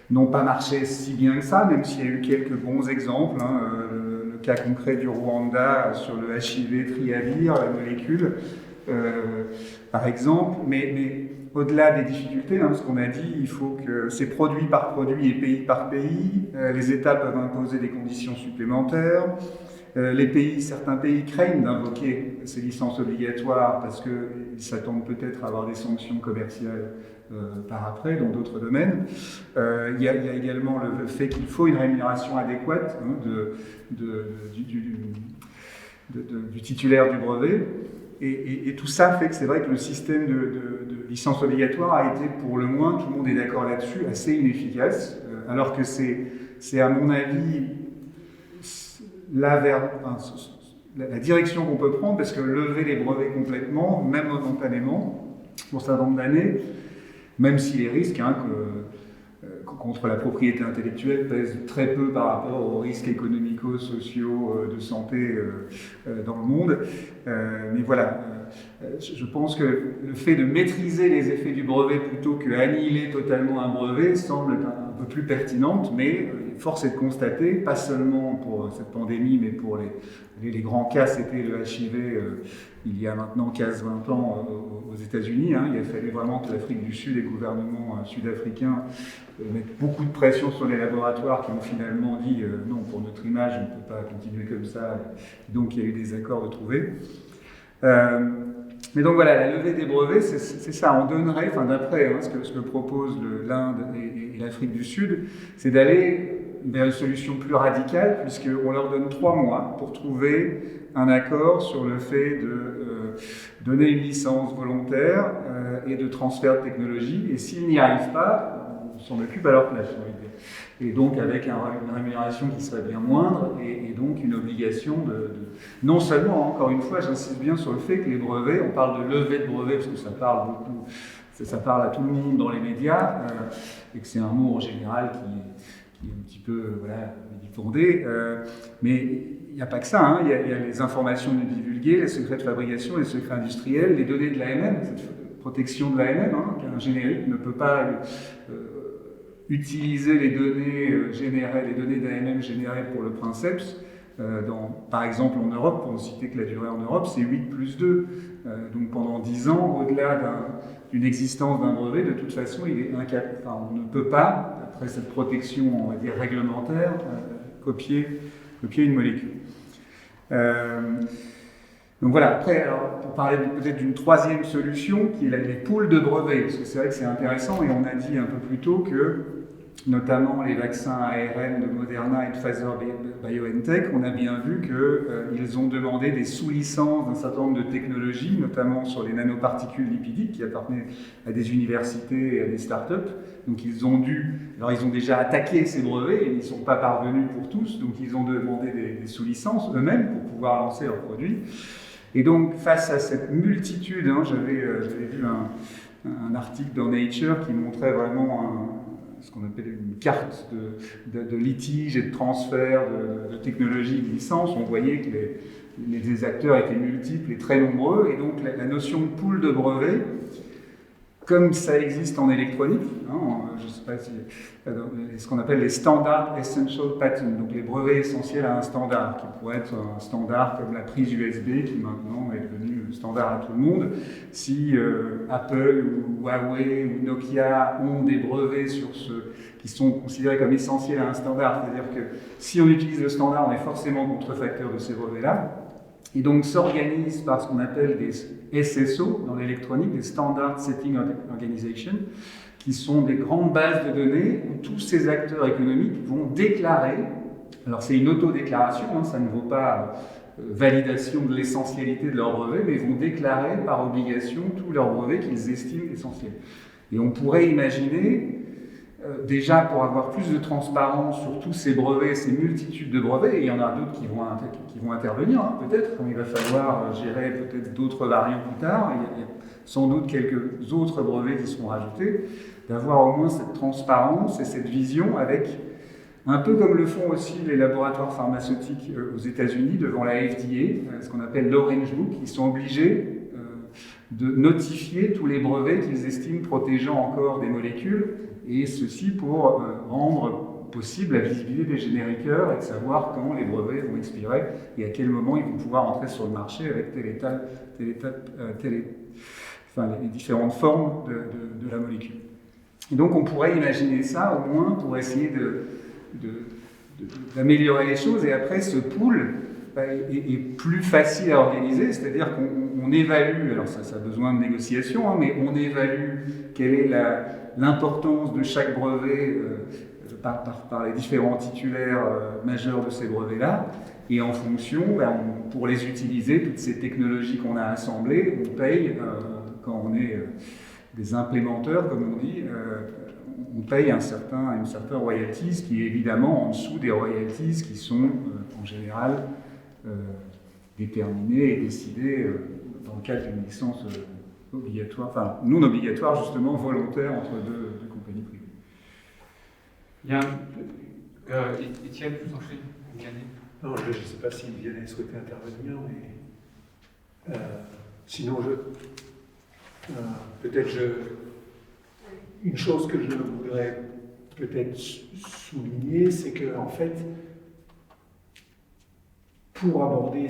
n'ont pas marché si bien que ça, même s'il y a eu quelques bons exemples. Le cas concret du Rwanda sur le HIV Triavir, la molécule, par exemple. Mais au-delà des difficultés, ce qu'on a dit, il faut que c'est produit par produit et pays par pays. Les États peuvent imposer des conditions supplémentaires. Certains pays craignent d'invoquer ces licences obligatoires parce qu'ils s'attendent peut-être à avoir des sanctions commerciales par après dans d'autres domaines. Il y a également le fait qu'il faut une rémunération adéquate du titulaire du brevet. Et tout ça fait que c'est vrai que le système de licence obligatoire a été, pour le moins, tout le monde est d'accord là-dessus, assez inefficace, alors que c'est à mon avis la direction qu'on peut prendre, parce que lever les brevets complètement, même momentanément, pour un certain nombre d'années, même si les risques contre la propriété intellectuelle pèsent très peu par rapport aux risques économico-sociaux de santé dans le monde. Mais voilà, je pense que le fait de maîtriser les effets du brevet plutôt qu'annihiler totalement un brevet semble un peu plus pertinente, mais force est de constater, pas seulement pour cette pandémie, mais pour les grands cas, c'était le HIV il y a maintenant 15-20 ans aux États-Unis. Il a fallu vraiment que l'Afrique du Sud, les gouvernements sud-africains mettent beaucoup de pression sur les laboratoires qui ont finalement dit non, pour notre image, on ne peut pas continuer comme ça. Donc il y a eu des accords de trouver. Mais donc voilà, la levée des brevets, c'est ça. On donnerait, d'après ce que propose l'Inde et l'Afrique du Sud, c'est d'aller vers une solution plus radicale, puisqu'on leur donne 3 mois pour trouver un accord sur le fait de donner une licence volontaire et de transfert de technologie. Et s'ils n'y arrivent pas, on s'en occupe à leur place. Et donc avec une rémunération qui serait bien moindre et donc une obligation non seulement, encore une fois, j'insiste bien sur le fait que les brevets, on parle de levée de brevets parce que ça parle beaucoup, ça parle à tout le monde dans les médias et que c'est un mot en général qui est un petit peu diffondé, mais il n'y a pas que ça, il y a les informations divulguées, les secrets de fabrication, les secrets industriels, les données de l'AMM, cette protection de l'AMM, qu'un générique ne peut pas utiliser les données d'AMM générées pour le princeps. Par exemple en Europe, pour ne citer que la durée en Europe, c'est 8+2. Donc pendant 10 ans, au-delà d'une existence d'un brevet, de toute façon, on ne peut pas, après cette protection, on va dire, réglementaire, copier une molécule. Donc voilà, après, pour parler peut-être d'une troisième solution, qui est les pools de brevets, parce que c'est vrai que c'est intéressant, et on a dit un peu plus tôt que, notamment les vaccins ARN de Moderna et de Pfizer-BioNTech, on a bien vu qu'ils ont demandé des sous-licences d'un certain nombre de technologies, notamment sur les nanoparticules lipidiques qui appartenaient à des universités et à des startups. Donc ils ont déjà attaqué ces brevets et ils n'y sont pas parvenus pour tous, donc ils ont demandé des sous-licences eux-mêmes pour pouvoir lancer leurs produits. Et donc face à cette multitude, j'avais vu un article dans Nature qui montrait vraiment ce qu'on appelle une carte de litige et de transfert de technologie de licence. On voyait que les acteurs étaient multiples et très nombreux, et donc la notion de pool de brevets, comme ça existe en électronique, je ne sais pas si ce qu'on appelle les standard essential patents, donc les brevets essentiels à un standard, qui pourrait être un standard comme la prise USB, qui maintenant est devenu standard à tout le monde. Si Apple ou Huawei ou Nokia ont des brevets qui sont considérés comme essentiels à un standard, c'est-à-dire que si on utilise le standard, on est forcément contrefacteur de ces brevets-là. Et donc s'organisent par ce qu'on appelle des SSO dans l'électronique, des Standard Setting Organization, qui sont des grandes bases de données où tous ces acteurs économiques vont déclarer, alors c'est une autodéclaration, ça ne vaut pas validation de l'essentialité de leur brevet, mais ils vont déclarer par obligation tous leurs brevets qu'ils estiment essentiels. Et on pourrait imaginer, déjà pour avoir plus de transparence sur tous ces brevets, ces multitudes de brevets, et il y en a d'autres qui vont intervenir, peut-être, quand il va falloir gérer peut-être d'autres variants plus tard, il y a sans doute quelques autres brevets qui seront rajoutés, d'avoir au moins cette transparence et cette vision avec, un peu comme le font aussi les laboratoires pharmaceutiques aux États-Unis devant la FDA, ce qu'on appelle l'Orange Book, ils sont obligés de notifier tous les brevets qu'ils estiment protégeant encore des molécules, et ceci pour rendre possible la visibilité des génériqueurs et de savoir quand les brevets vont expirer et à quel moment ils vont pouvoir entrer sur le marché avec les différentes formes de la molécule. Et donc on pourrait imaginer ça au moins pour essayer d'améliorer les choses, et après ce pool est plus facile à organiser, c'est-à-dire qu'on évalue, alors ça a besoin de négociation, mais on évalue quelle est l'importance de chaque brevet par les différents titulaires majeurs de ces brevets-là. Et en fonction, pour les utiliser, toutes ces technologies qu'on a assemblées, on paye, quand on est des implémenteurs, comme on dit, on paye un certain royalties qui est évidemment en dessous des royalties qui sont en général déterminées et décidées dans le cadre d'une licence obligatoire, enfin non obligatoire justement, volontaire entre deux compagnies privées. Il y a Étienne, je vous en prie, Vianney. Non, je ne sais pas si Vianney souhaitait intervenir, mais sinon une chose que je voudrais peut-être souligner, c'est que en fait, pour aborder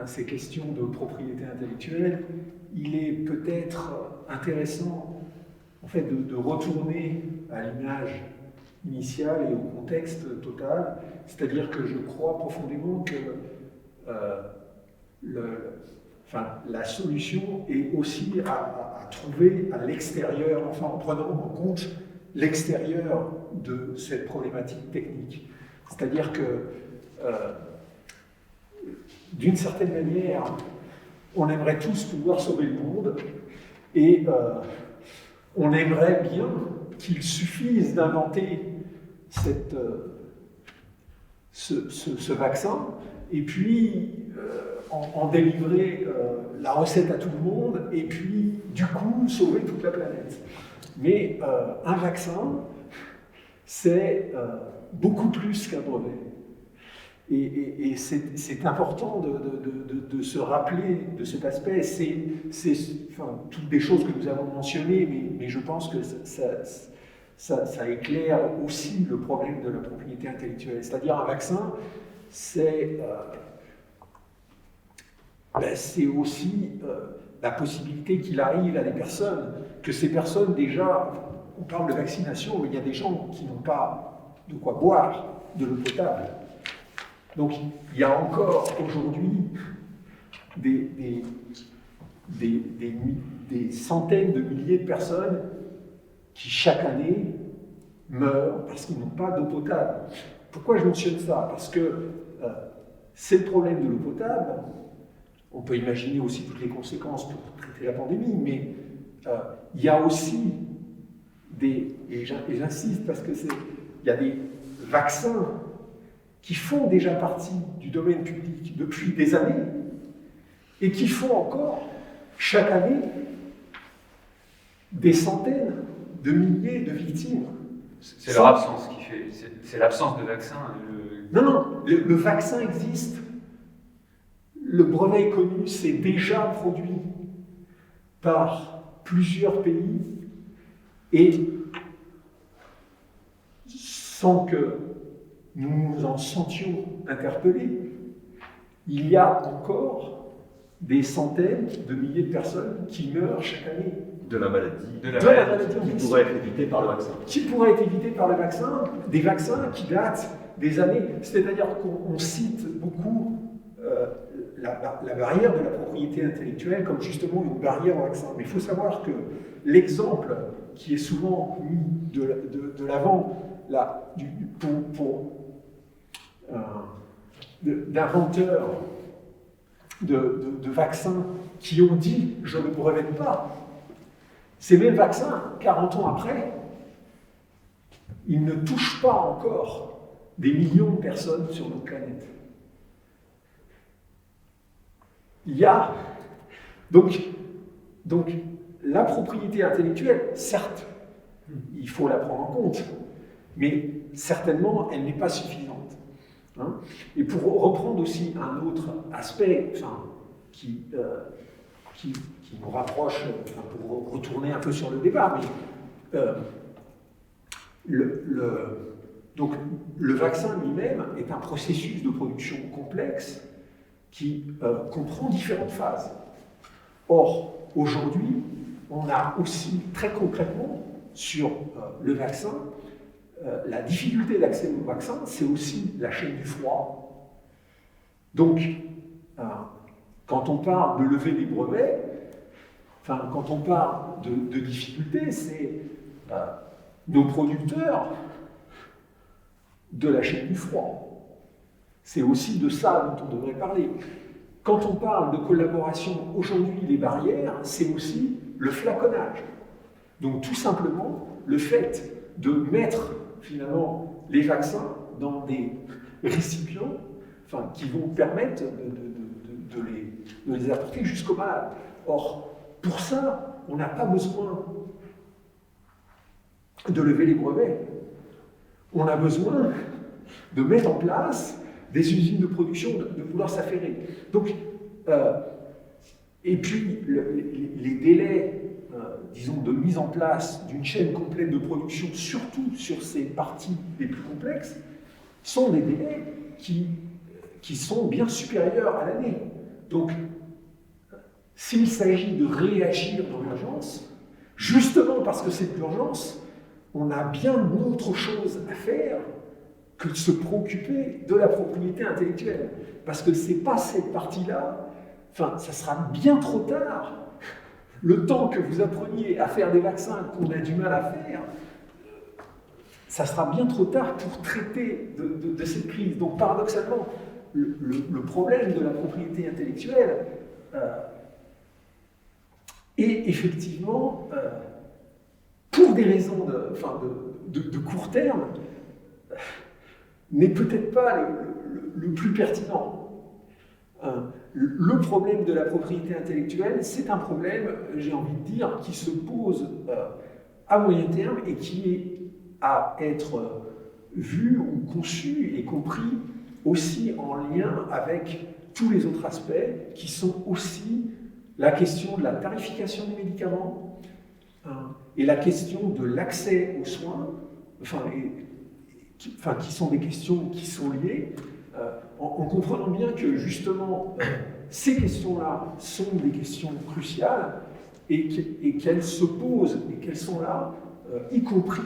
ces questions de propriété intellectuelle, il est peut-être intéressant en fait de retourner à l'image initiale et au contexte total, c'est-à-dire que je crois profondément que la solution est aussi à trouver à l'extérieur, enfin en prenant en compte l'extérieur de cette problématique technique. C'est-à-dire que d'une certaine manière, on aimerait tous pouvoir sauver le monde et on aimerait bien qu'il suffise d'inventer ce vaccin et puis en délivrer la recette à tout le monde et puis du coup sauver toute la planète. Mais un vaccin, c'est beaucoup plus qu'un brevet. Et c'est important de se rappeler de cet aspect. C'est toutes des choses que nous avons mentionnées, mais je pense que ça éclaire aussi le problème de la propriété intellectuelle. C'est-à-dire un vaccin, c'est aussi la possibilité qu'il arrive à des personnes, que ces personnes déjà, on parle de vaccination, mais il y a des gens qui n'ont pas de quoi boire de l'eau potable. Donc il y a encore aujourd'hui des centaines de milliers de personnes qui chaque année meurent parce qu'ils n'ont pas d'eau potable. Pourquoi je mentionne ça? Parce que c'est le problème de l'eau potable. On peut imaginer aussi toutes les conséquences pour traiter la pandémie, mais il y a aussi et j'insiste parce que il y a des vaccins qui font déjà partie du domaine public depuis des années et qui font encore chaque année des centaines de milliers de victimes. C'est leur absence qui fait. C'est l'absence de vaccin. Non, le vaccin existe. Le brevet est connu, c'est déjà produit par plusieurs pays et sans que nous nous en sentions interpellés, il y a encore des centaines de milliers de personnes qui meurent chaque année. De la maladie. Qui pourrait être évitée par le vaccin. Qui pourrait être évitée par le vaccin, des vaccins qui datent des années. C'est-à-dire qu'on cite beaucoup la barrière de la propriété intellectuelle comme justement une barrière au vaccin. Mais il faut savoir que l'exemple qui est souvent mis de l'avant d'inventeurs de vaccins qui ont dit « je ne brevette pas », ces mêmes vaccins, 40 ans après, ils ne touchent pas encore des millions de personnes sur notre planète. Il y a donc la propriété intellectuelle, certes, il faut la prendre en compte, mais certainement elle n'est pas suffisante. Hein. Et pour reprendre aussi un autre aspect qui nous rapproche, pour retourner un peu sur le débat, mais donc le vaccin lui-même est un processus de production complexe qui comprend différentes phases. Or, aujourd'hui, on a aussi très concrètement sur le vaccin, la difficulté d'accès au vaccin, c'est aussi la chaîne du froid. Donc, quand on parle de lever des brevets, quand on parle de difficultés, c'est nos producteurs de la chaîne du froid. C'est aussi de ça dont on devrait parler. Quand on parle de collaboration, aujourd'hui, les barrières, c'est aussi le flaconnage. Donc tout simplement, le fait de mettre finalement les vaccins dans des récipients qui vont permettre de les apporter jusqu'aux malades. Or, pour ça, on n'a pas besoin de lever les brevets. On a besoin de mettre en place des usines de production, de pouvoir s'affairer. Donc, et puis, les délais, disons, de mise en place d'une chaîne complète de production, surtout sur ces parties les plus complexes, sont des délais qui sont bien supérieurs à l'année. Donc, s'il s'agit de réagir dans l'urgence, justement parce que c'est l'urgence, on a bien d'autres choses à faire que de se préoccuper de la propriété intellectuelle. Parce que c'est pas cette partie-là, ça sera bien trop tard. Le temps que vous appreniez à faire des vaccins qu'on a du mal à faire, ça sera bien trop tard pour traiter de cette crise. Donc paradoxalement, le problème de la propriété intellectuelle est effectivement, pour des raisons de court terme, n'est peut-être pas le plus pertinent. Le problème de la propriété intellectuelle, c'est un problème, j'ai envie de dire, qui se pose à moyen terme et qui est à être vu ou conçu et compris aussi en lien avec tous les autres aspects qui sont aussi la question de la tarification des médicaments et la question de l'accès aux soins, qui sont des questions qui sont liées, en comprenant bien que justement ces questions-là sont des questions cruciales et qu'elles se posent et qu'elles sont là, y compris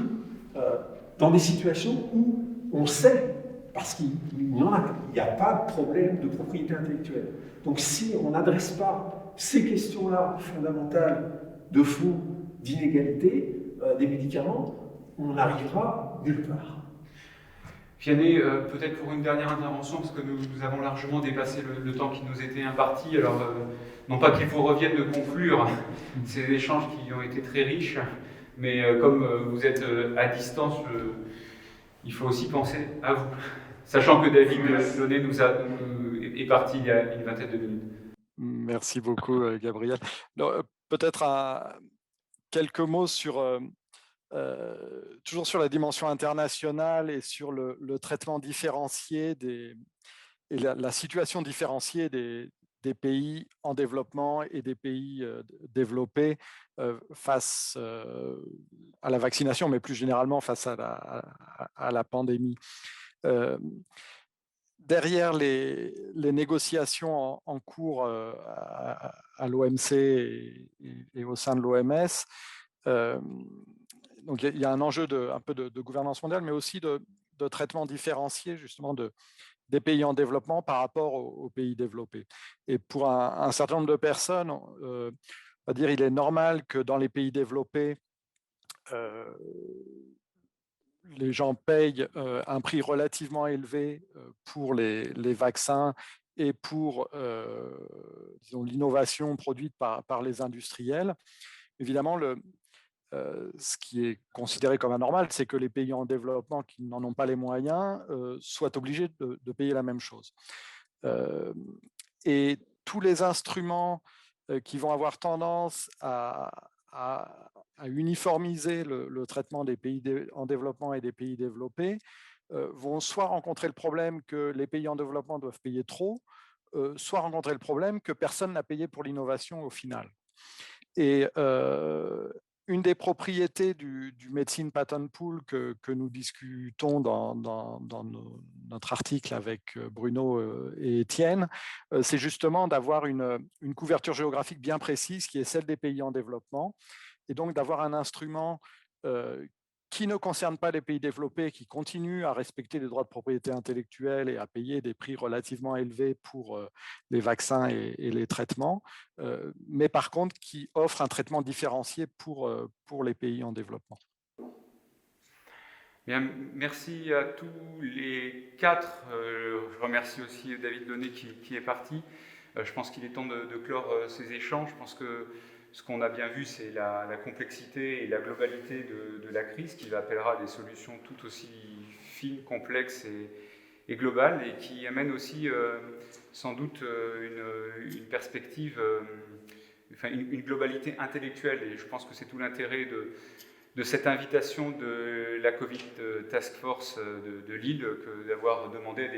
dans des situations où on sait, parce qu'il n'y a pas de problème de propriété intellectuelle. Donc si on n'adresse pas ces questions-là fondamentales de fond, d'inégalité des médicaments, on n'arrivera nulle part. Vianney, peut-être pour une dernière intervention, parce que nous avons largement dépassé le temps qui nous était imparti. Alors, non pas qu'il vous revienne de conclure ces échanges qui ont été très riches, mais comme vous êtes à distance, il faut aussi penser à vous. Sachant que David Launay est parti il y a une vingtaine de minutes. Merci beaucoup, Gabriel. Peut-être quelques mots sur... toujours sur la dimension internationale et sur le traitement différencié et la situation différenciée des pays en développement et des pays développés face à la vaccination, mais plus généralement face à la pandémie. Derrière les négociations en cours à l'OMC et au sein de l'OMS, donc il y a un enjeu un peu de gouvernance mondiale, mais aussi de traitement différencié justement des pays en développement par rapport aux pays développés. Et pour un certain nombre de personnes, on va dire il est normal que dans les pays développés, les gens payent un prix relativement élevé pour les vaccins et pour l'innovation produite par les industriels. Évidemment, ce qui est considéré comme anormal, c'est que les pays en développement qui n'en ont pas les moyens soient obligés de payer la même chose. Et tous les instruments qui vont avoir tendance à uniformiser le traitement des pays en développement et des pays développés vont soit rencontrer le problème que les pays en développement doivent payer trop, soit rencontrer le problème que personne n'a payé pour l'innovation au final. Et une des propriétés du Medicine Patent Pool que nous discutons dans notre article avec Bruno et Étienne, c'est justement d'avoir une couverture géographique bien précise qui est celle des pays en développement, et donc d'avoir un instrument qui ne concerne pas les pays développés, qui continue à respecter les droits de propriété intellectuelle et à payer des prix relativement élevés pour les vaccins et les traitements, mais par contre qui offre un traitement différencié pour les pays en développement. Bien, merci à tous les quatre. Je remercie aussi David Launay qui est parti. Je pense qu'il est temps de clore ces échanges. Je pense que ce qu'on a bien vu, c'est la complexité et la globalité de la crise qui appellera des solutions tout aussi fines, complexes et globales, et qui amène aussi sans doute une perspective, une globalité intellectuelle. Et je pense que c'est tout l'intérêt de cette invitation de la Covid Task Force de Lille, que d'avoir demandé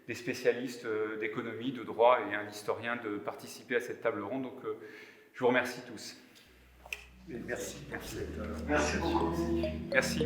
des spécialistes d'économie, de droit et un historien de participer à cette table ronde. Donc je vous remercie tous. Merci pour cette Merci beaucoup. Merci.